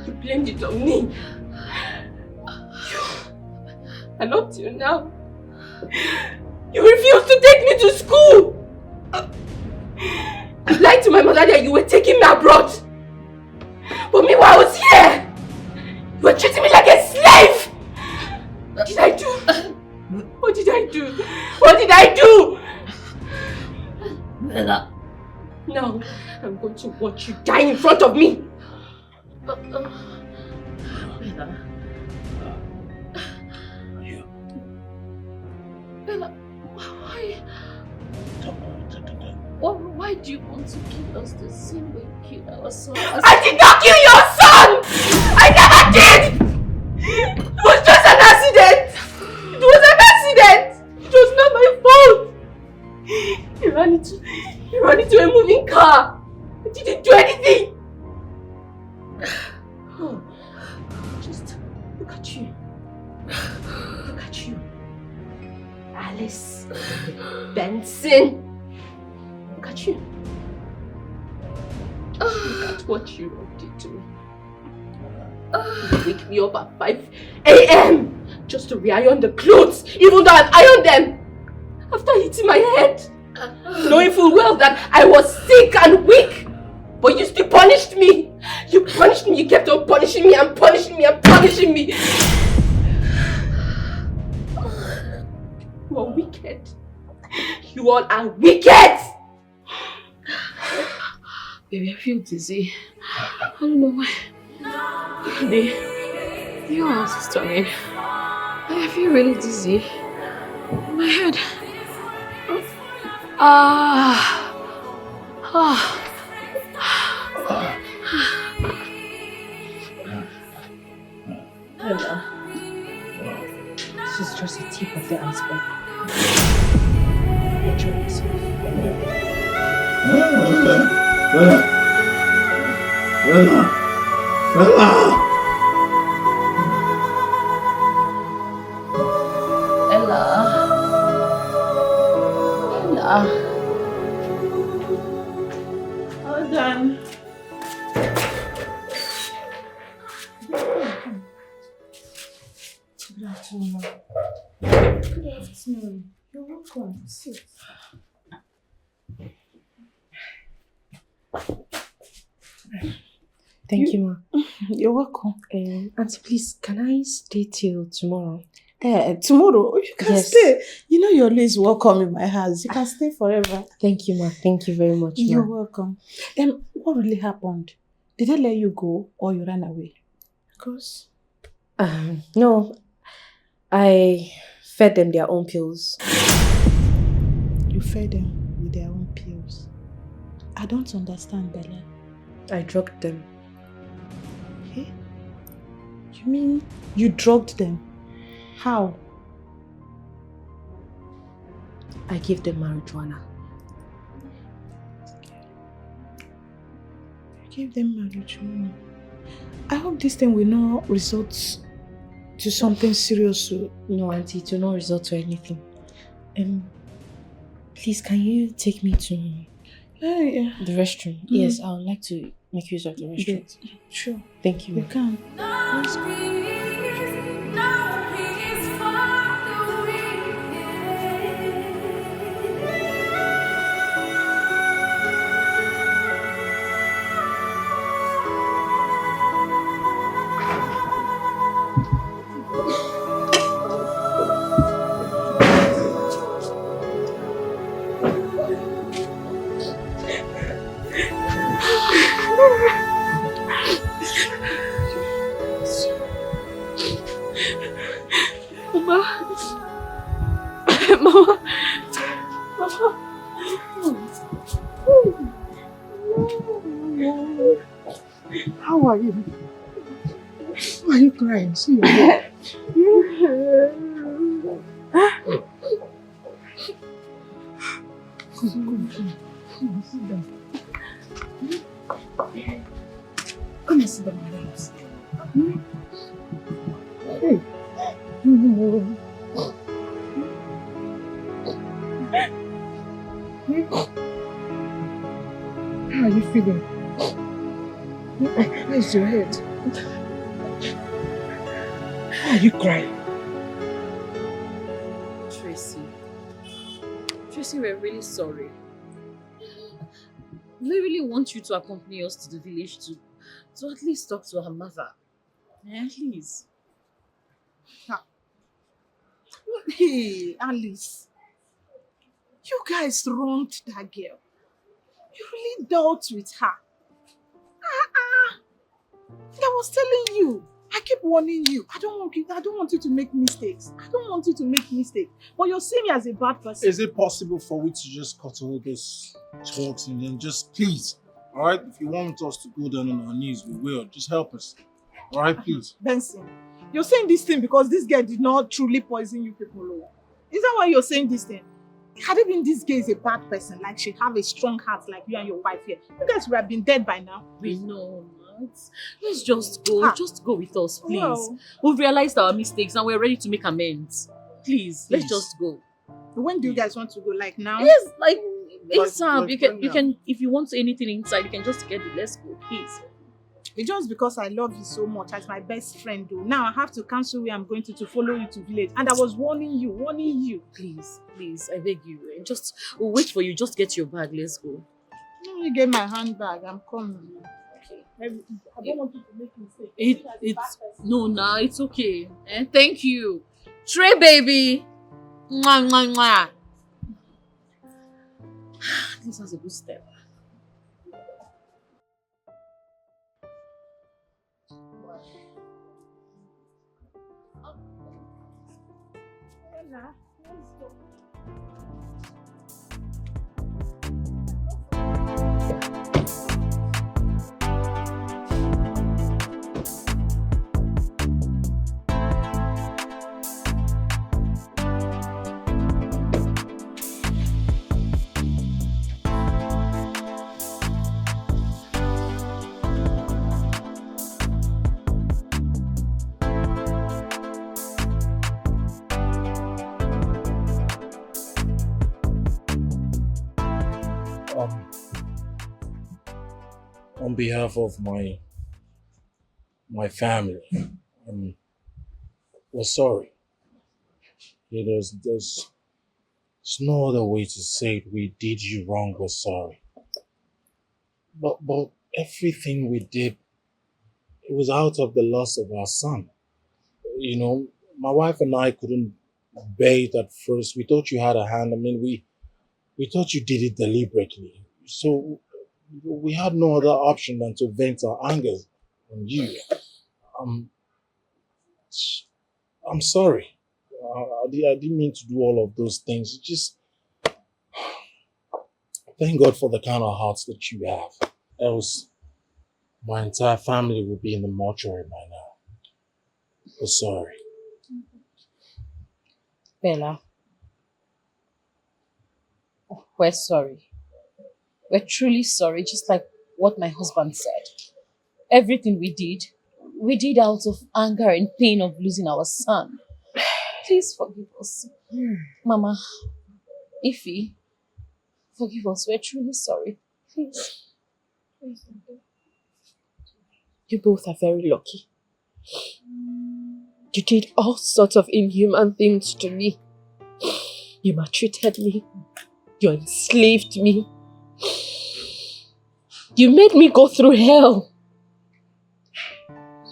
You blamed it on me. And up till now, you refuse to take me to school. You lied to my mother that you were taking me abroad. But meanwhile, I was here. You were treating me like a slave. What did I do? What did I do? What did I do? Bella. Now, I'm going to watch you die in front of me. Bella. Bella, why do you want to kill us the same way you killed our son? I did not kill your son! I never did! It was just an accident! It was an accident! It was not my fault! He ran into a moving car! I didn't do anything! Oh, just look at you. Look at you. Alice Benson. Look at you. Look at what you did to me. You wake me up at 5 a.m. just to re-iron the clothes, even though I've ironed them. After hitting my head, knowing full well that I was sick and weak, but you still punished me. You punished me. You kept on punishing me and punishing me and punishing me. You are wicked. You all are wicked. Baby, I feel dizzy. I don't know why. Baby, your house is turning. I feel really dizzy. My head. Bella, this is just the tip of the iceberg. Enjoy yourself. Ella. All done. Good afternoon. Good afternoon. You're welcome. Sit. Thank you, ma. You're welcome. Auntie, please, can I stay till tomorrow? Tomorrow you can Yes. stay. You know you're always welcome in my house. You can stay forever. Thank you, ma. Thank you very much, You're ma. welcome. What really happened? Did they let you go or you ran away? Because No, I fed them their own pills. you fed them with their own pills. I don't understand, Bella. I drugged them. Hey? You mean you drugged them? How? I gave them marijuana. You gave them marijuana. I hope this thing will not result to something serious. No, auntie, it will not result to anything. Please, can you take me to Yeah. the restroom? Yes, I would like to make use of the restroom. Yes. Sure. Thank you, You ma. can. No peace for the wicked. How are you? Why are you crying? See your head. Come, sit down. Come and sit down, my loves. Hey. How are you feeling? Where's your head? Why are you crying? Tracy, we're really sorry. We really want you to accompany us to the village to at least talk to her mother. Yeah, please. Hey, Alice. You guys wronged that girl. You really dealt with her. I was telling you. I keep warning you. I don't want you to make mistakes. But you're seeing me as a bad person. Is it possible for we to just cut all those talks and then just please, alright? If you want us to go down on our knees, we will. Just help us. Alright, please. Benson, you're saying this thing because this girl did not truly poison you people. Is that why you're saying this thing? Had it been this girl is a bad person, like she have a strong heart like you and your wife here, you guys would have been dead by now. We know, man. Let's just go. Just go with us, please. Well, We've realized our mistakes and we're ready to make amends. Please, let's just go. when do you guys want to go? Like now? Yes, like ASAP. like You can, if you want anything inside, you can just get it. Let's go, please. It's just because I love you so much as my best friend though. Now I have to cancel where I'm going to follow you to village. And I was warning you. Please, I beg you. We'll wait for you. Just get your bag. Let's go. Let me get my handbag. I'm coming. Okay. I don't want you to make mistakes. It's okay. Thank you. Trey, baby. Mwah, mwah, mwah. This was a good step. On behalf of my family, we're sorry. Yeah, there's no other way to say it. We did you wrong. We're sorry. But everything we did, it was out of the loss of our son. You know, my wife and I couldn't bear it at first. We thought you had a hand. I mean, we thought you did it deliberately. So we had no other option than to vent our anger on you. I'm sorry. I didn't mean to do all of those things. Just thank God for the kind of hearts that you have. Else, my entire family would be in the mortuary by now. We're sorry. Bella, we're sorry. We're truly sorry, just like what my husband said. Everything we did out of anger and pain of losing our son. Please forgive us. Mama, Ify, forgive us. We're truly sorry. Please. You both are very lucky. You did all sorts of inhuman things to me. You maltreated me. You enslaved me. You made me go through hell.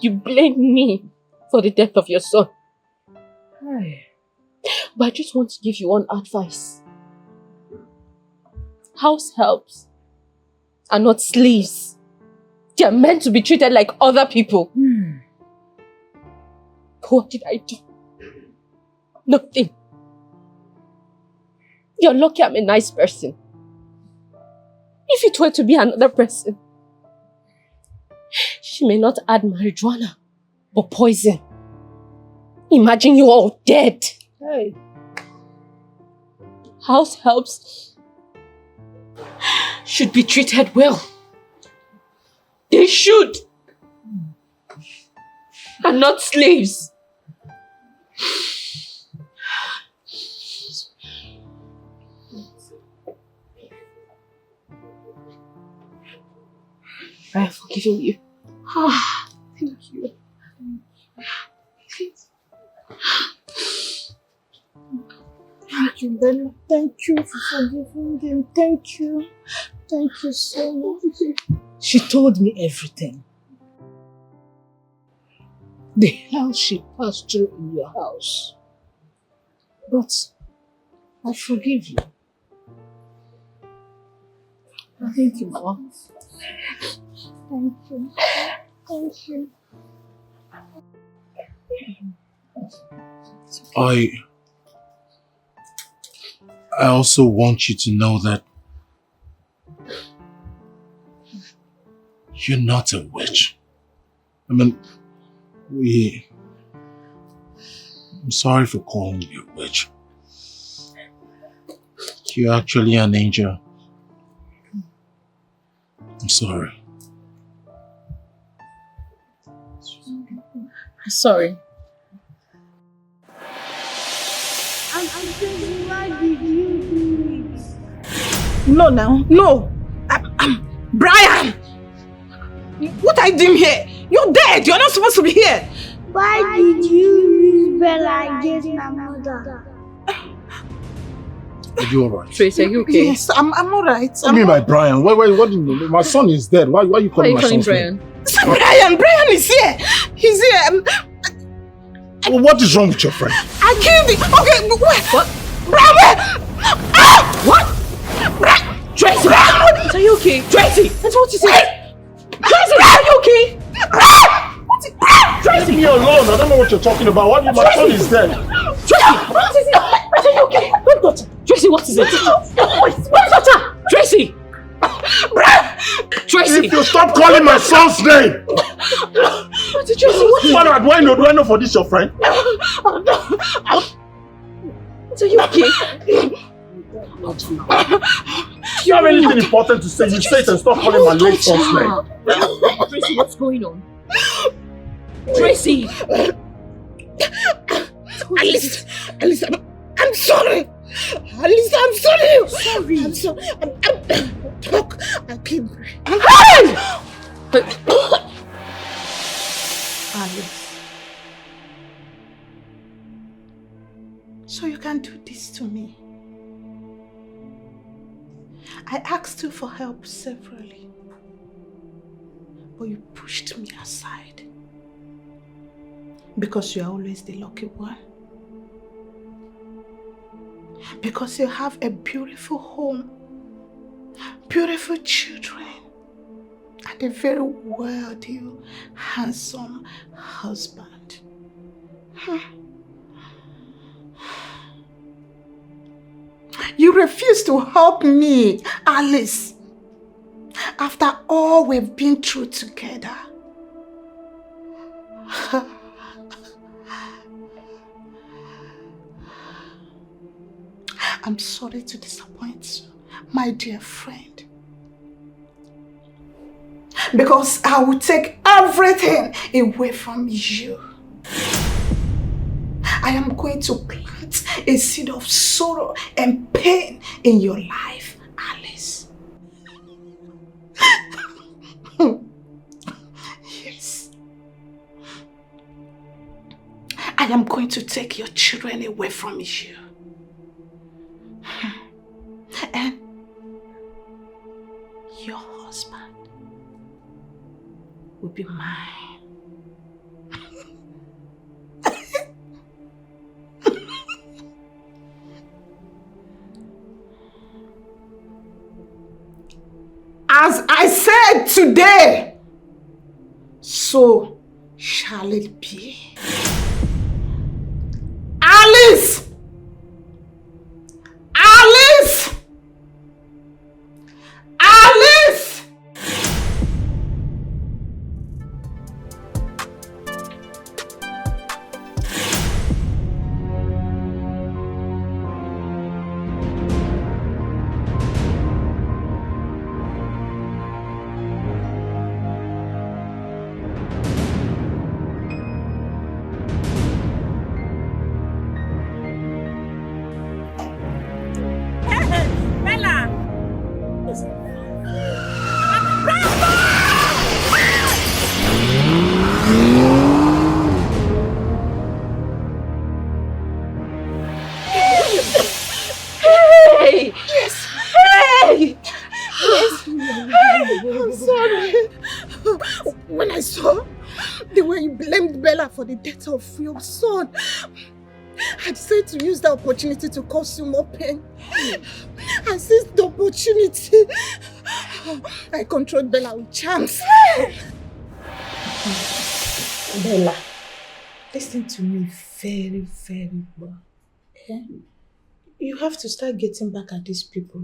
You blamed me for the death of your son. But I just want to give you one advice. House helps are not slaves. They are meant to be treated like other people. What did I do? Nothing. You're lucky I'm a nice person. If it were to be another person, she may not add marijuana, but poison. Imagine you all dead. Hey. House helps should be treated well. They should. And not slaves. I have forgiven you. Thank you. Thank you, Bella. Thank you for forgiving them. Thank you. Thank you so much. She told me everything. The hell she passed through in your house. But I forgive you. Thank you, Mama. Thank you. Thank you. I also want you to know that you're not a witch. I mean, I'm sorry for calling you a witch. You're actually an angel. I'm sorry. Sorry. Why did you do it? No, now. No. Brian! What are you doing here? You're dead. You're not supposed to be here. Why did you use Bella against my mother? Are you alright? Tracy, are you okay? Yes, I'm alright. What do you mean by Brian? What do you mean? My son is dead. Why are you calling my son Brian? Brian is here. He's here. Well, what is wrong with your friend? I killed him. Okay, what? Brian, where? Ah! What? Brian! Tracy! Brian! Are you okay? Tracy! That's what you said. Tracy, are you okay? Leave me alone. I don't know what you're talking about. What? My son is dead. Tracy! What is it? Are you okay? Don't touch her. Tracy, what is it? Don't touch her! Tracy! Brian! Tracy! If you stop calling my son's name! Tracy, what is Mother, do I know for this your friend? Are you okay? If you have anything important to say, you say it and stop calling my late son's name. Tracy, what's going on? Tracy! Alice, I'm sorry. Alice, I'm sorry. Sorry. I'm sorry. Look, I came. Alice. So you can do this to me? I asked you for help severally, but you pushed me aside because you are always the lucky one. Because you have a beautiful home, beautiful children, and a very wealthy, handsome husband. You refuse to help me, Alice, after all we've been through together. I'm sorry to disappoint you, my dear friend. Because I will take everything away from you. I am going to plant a seed of sorrow and pain in your life, Alice. Yes. I am going to take your children away from you. And your husband will be mine. As I said today, so shall it be. Alice! Alice! for the death of your son. I decided to use the opportunity to cause you more pain. I seized the opportunity. I controlled Bella with charms. Bella, listen to me very, very well. Okay? You have to start getting back at these people.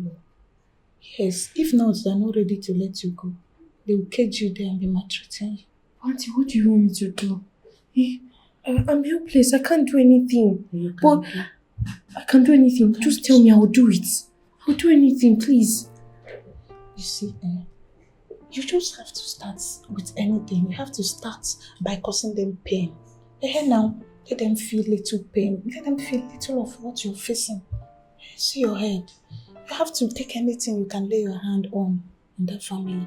Yes, if not, they're not ready to let you go. They will cage you there and be maltreating you. Auntie, what do you want me to do? I'm helpless. I can't do anything. I can't do anything. Just tell me, I will do it. I'll do anything, please. You see, you just have to start with anything. You have to start by causing them pain. Now, let them feel little pain. Let them feel little of what you're facing. See your head. You have to take anything you can lay your hand on in that family.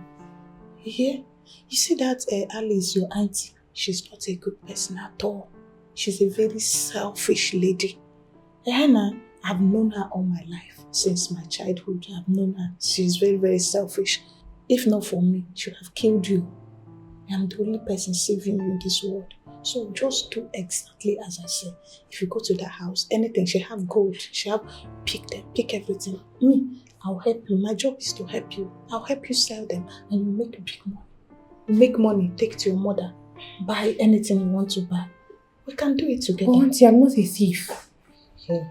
You hear? You see that Alice, your auntie, she's not a good person at all. She's a very selfish lady. Now, I've known her all my life. Since my childhood, I've known her. She's very, very selfish. If not for me, she would have killed you. I'm the only person saving you in this world. So just do exactly as I say. If you go to the house, anything, she have gold, she have, pick everything. Me, I'll help you. My job is to help you. I'll help you sell them and you make big money. You make money, take to your mother, buy anything you want to buy. We can do it together. Oh, Auntie, I'm not a thief. Yeah.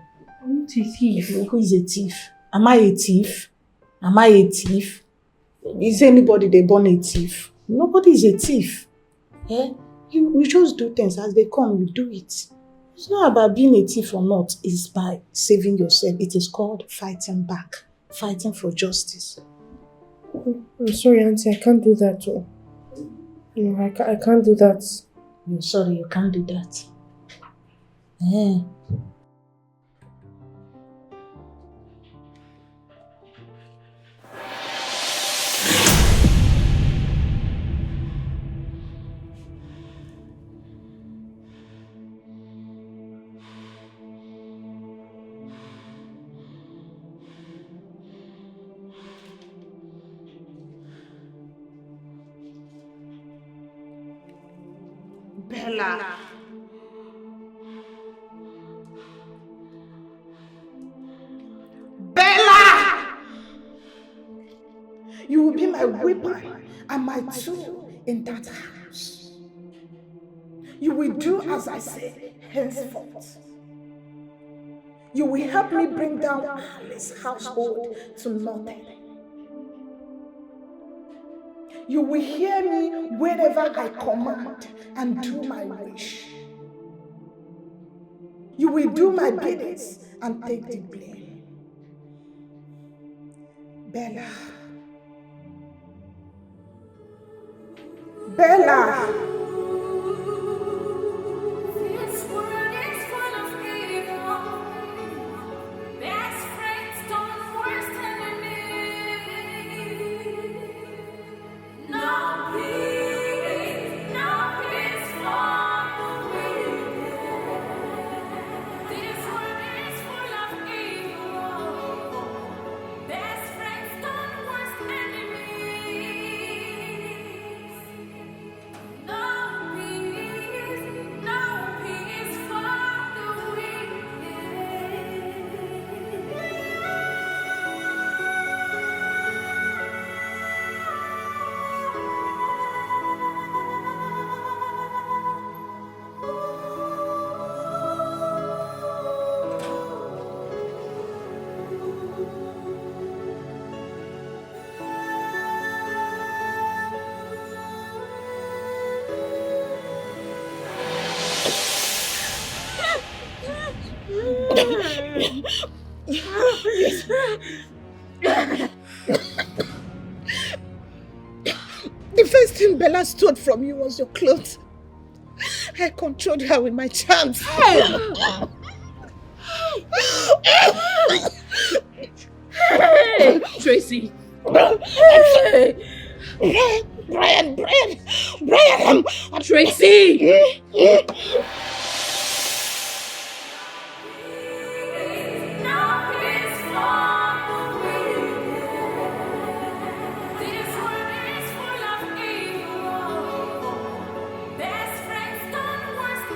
I'm not a thief. Who is a thief? Am I a thief? Am I a thief? Is anybody they born a thief? Nobody is a thief. Yeah? You just do things as they come, you do it. It's not about being a thief or not, it's by saving yourself. It is called fighting back, fighting for justice. I'm sorry, Auntie, I can't do that. No, I can't do that. You're sorry, you can't do that. Yeah. Bella. Bella! You will be my weapon and my tool in that house. You will do as I say henceforth. You will help me bring down Alice's household to nothing. You will hear me whenever I command and do my wish. You will do my biddings and take the blame. Bella. Bella. This world is full of evil. Best friends don't worst enemies. No peace for the wicked. This world is full of evil. Best friends don't worst enemies. No peace for the wicked. The first thing Bella stole from you was your clothes. I controlled her with my charms. Hey, Tracy. Brian. Tracy. No peace for the wicked. This world is full of evil. Best friends don't worst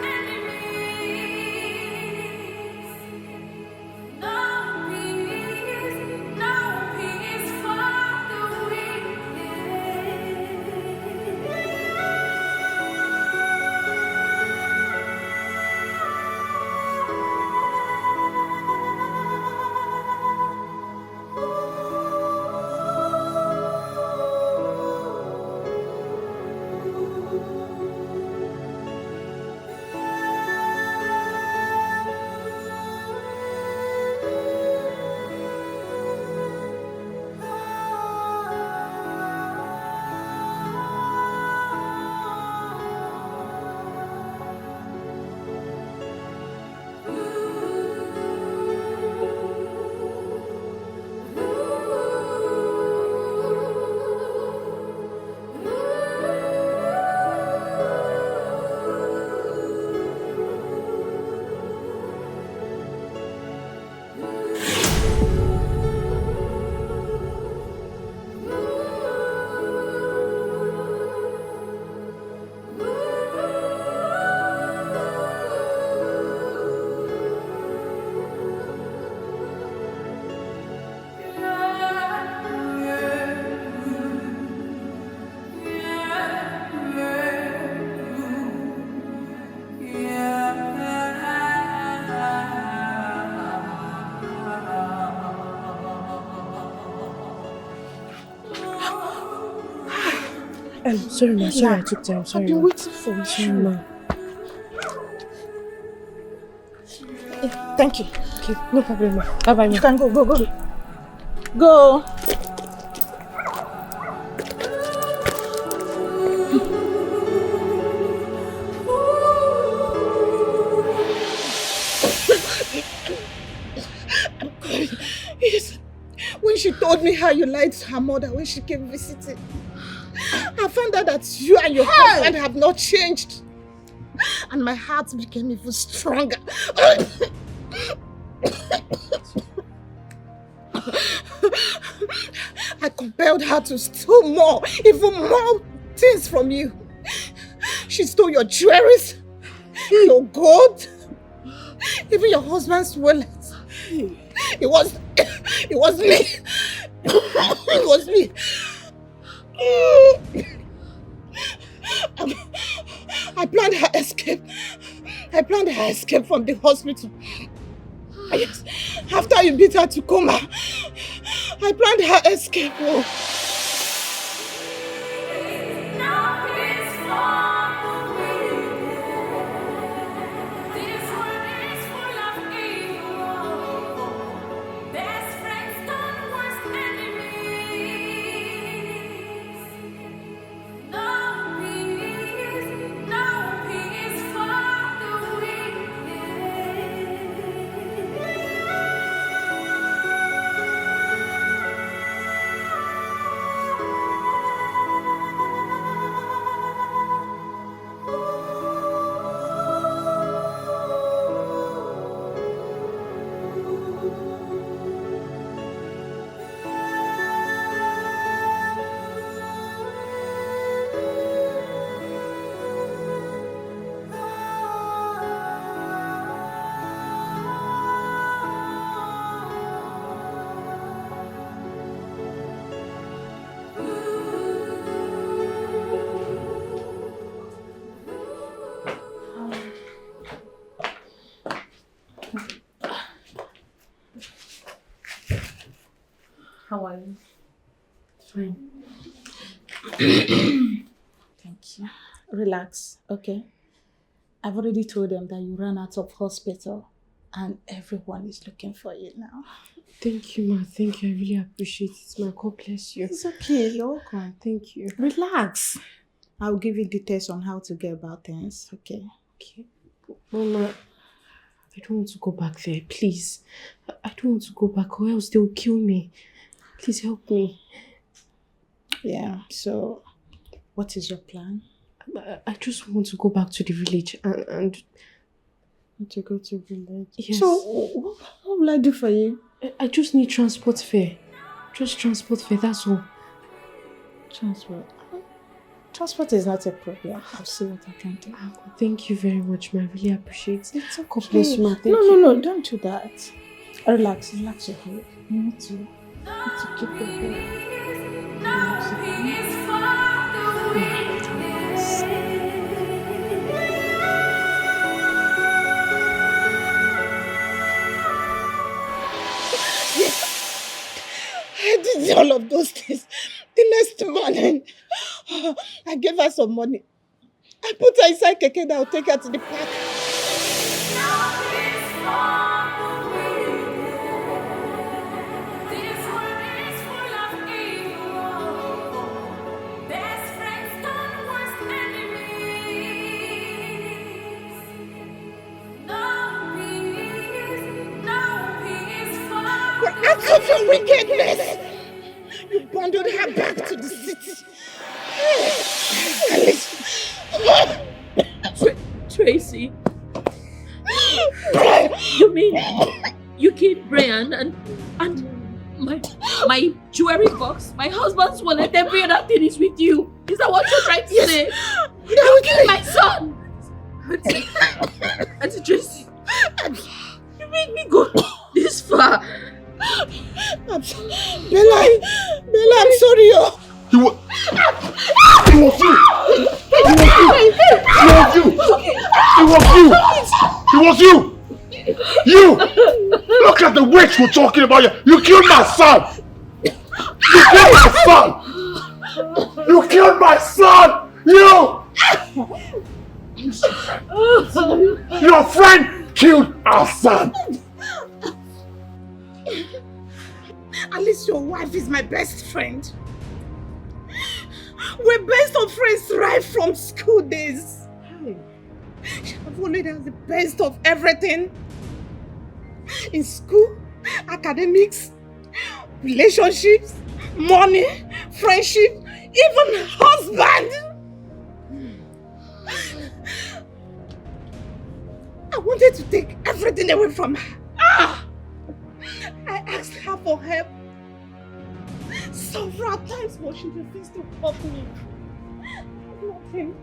Sorry, ma. Sorry, I took time. Sorry, I've been ma. waiting for you. Sorry, ma. Thank you. Okay, no problem, ma. Bye-bye, ma. You can go. Go. Yes. When she told me how you lied to her mother when she came visiting, I found out that you and your husband have not changed. And my heart became even stronger. I compelled her to steal more, even more things from you. She stole your jewelry, your gold, even your husband's wallet. It was me. It was me. I planned her escape. I planned her escape from the hospital. Yes. After you beat her to coma, I planned her escape. Oh. How are you? Fine. Thank you. Relax, okay? I've already told them that you ran out of hospital and everyone is looking for you now. Thank you, ma. Thank you. I really appreciate it, ma. God bless you. It's okay. You're welcome. Thank you. Relax. I'll give you details on how to get about things, okay? Okay. Mama, I don't want to go back there, please. I don't want to go back or else they'll kill me. Please help me. Yeah, so what is your plan? I just want to go back to the village and to go to village. Yes. So what will I do for you? I just need transport fare. Just transport fare, that's all. Transport? Transport is not a problem. I'll see what I can do. Thank you very much, ma. I really appreciate it. It's okay. God bless you, ma. Thank you. No, don't do that. Relax your head. You need to keep your head. I did all of those things. The next morning, I gave her some money. I put her inside keke that I'll take her to the park. But out of your wickedness, you bundled her back to the city. Tracy. You mean you killed Brian and my jewelry box, my husband's wallet, every other thing is with you? Is that what you're trying to say? You killed my son! Auntie Tracy, you made me go this far. Bella, I'm sorry. It was you! You! Look at the witch we're talking about. You killed my son! You killed my son! You killed my son! You! Your friend killed our son! At least your wife is my best friend. We're best of friends right from school days. I've followed as the best of everything. In school, academics, relationships, money, friendship, even husband. I wanted to take everything away from her. I asked her for help several times, but she refused to help me. Nothing.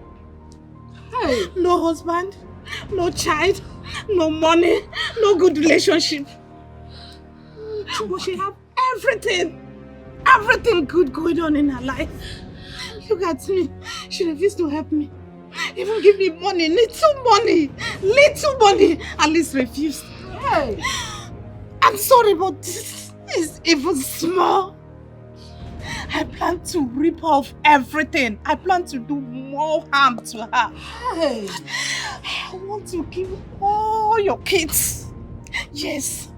No husband, no child, no money, no good relationship. But she had everything good going on in her life. Look at me. She refused to help me. Even give me money, little money. At least refused. Hey. I'm sorry, but this is even small. I plan to rip off everything. I plan to do more harm to her. Hey. I want to kill all your kids. Yes.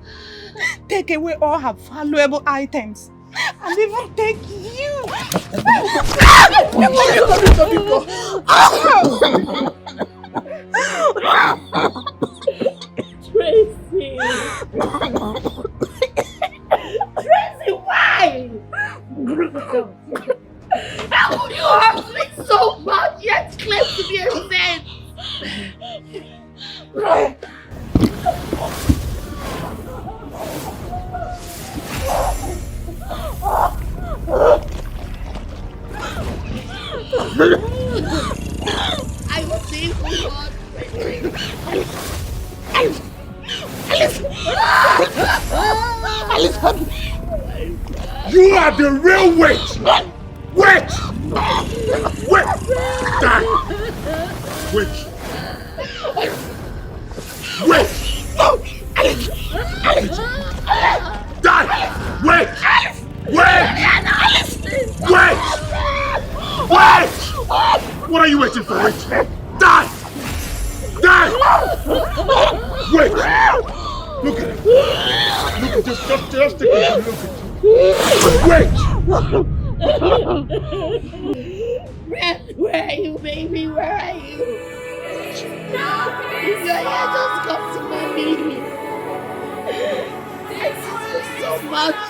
Take away all her valuable items. And even take you. Tracy! Tracy, why? How could you hurt me so much yet claim to be a saint? I will see God. You are the real witch! Witch! Die! Witch! Witch! Die! Witch! Witch! What are you waiting for, witch? Die! Die! Witch! Look at it! Look at just take a good look at it. Where are you, baby? Where are you? If you're here, just come to mommy. I miss you so much.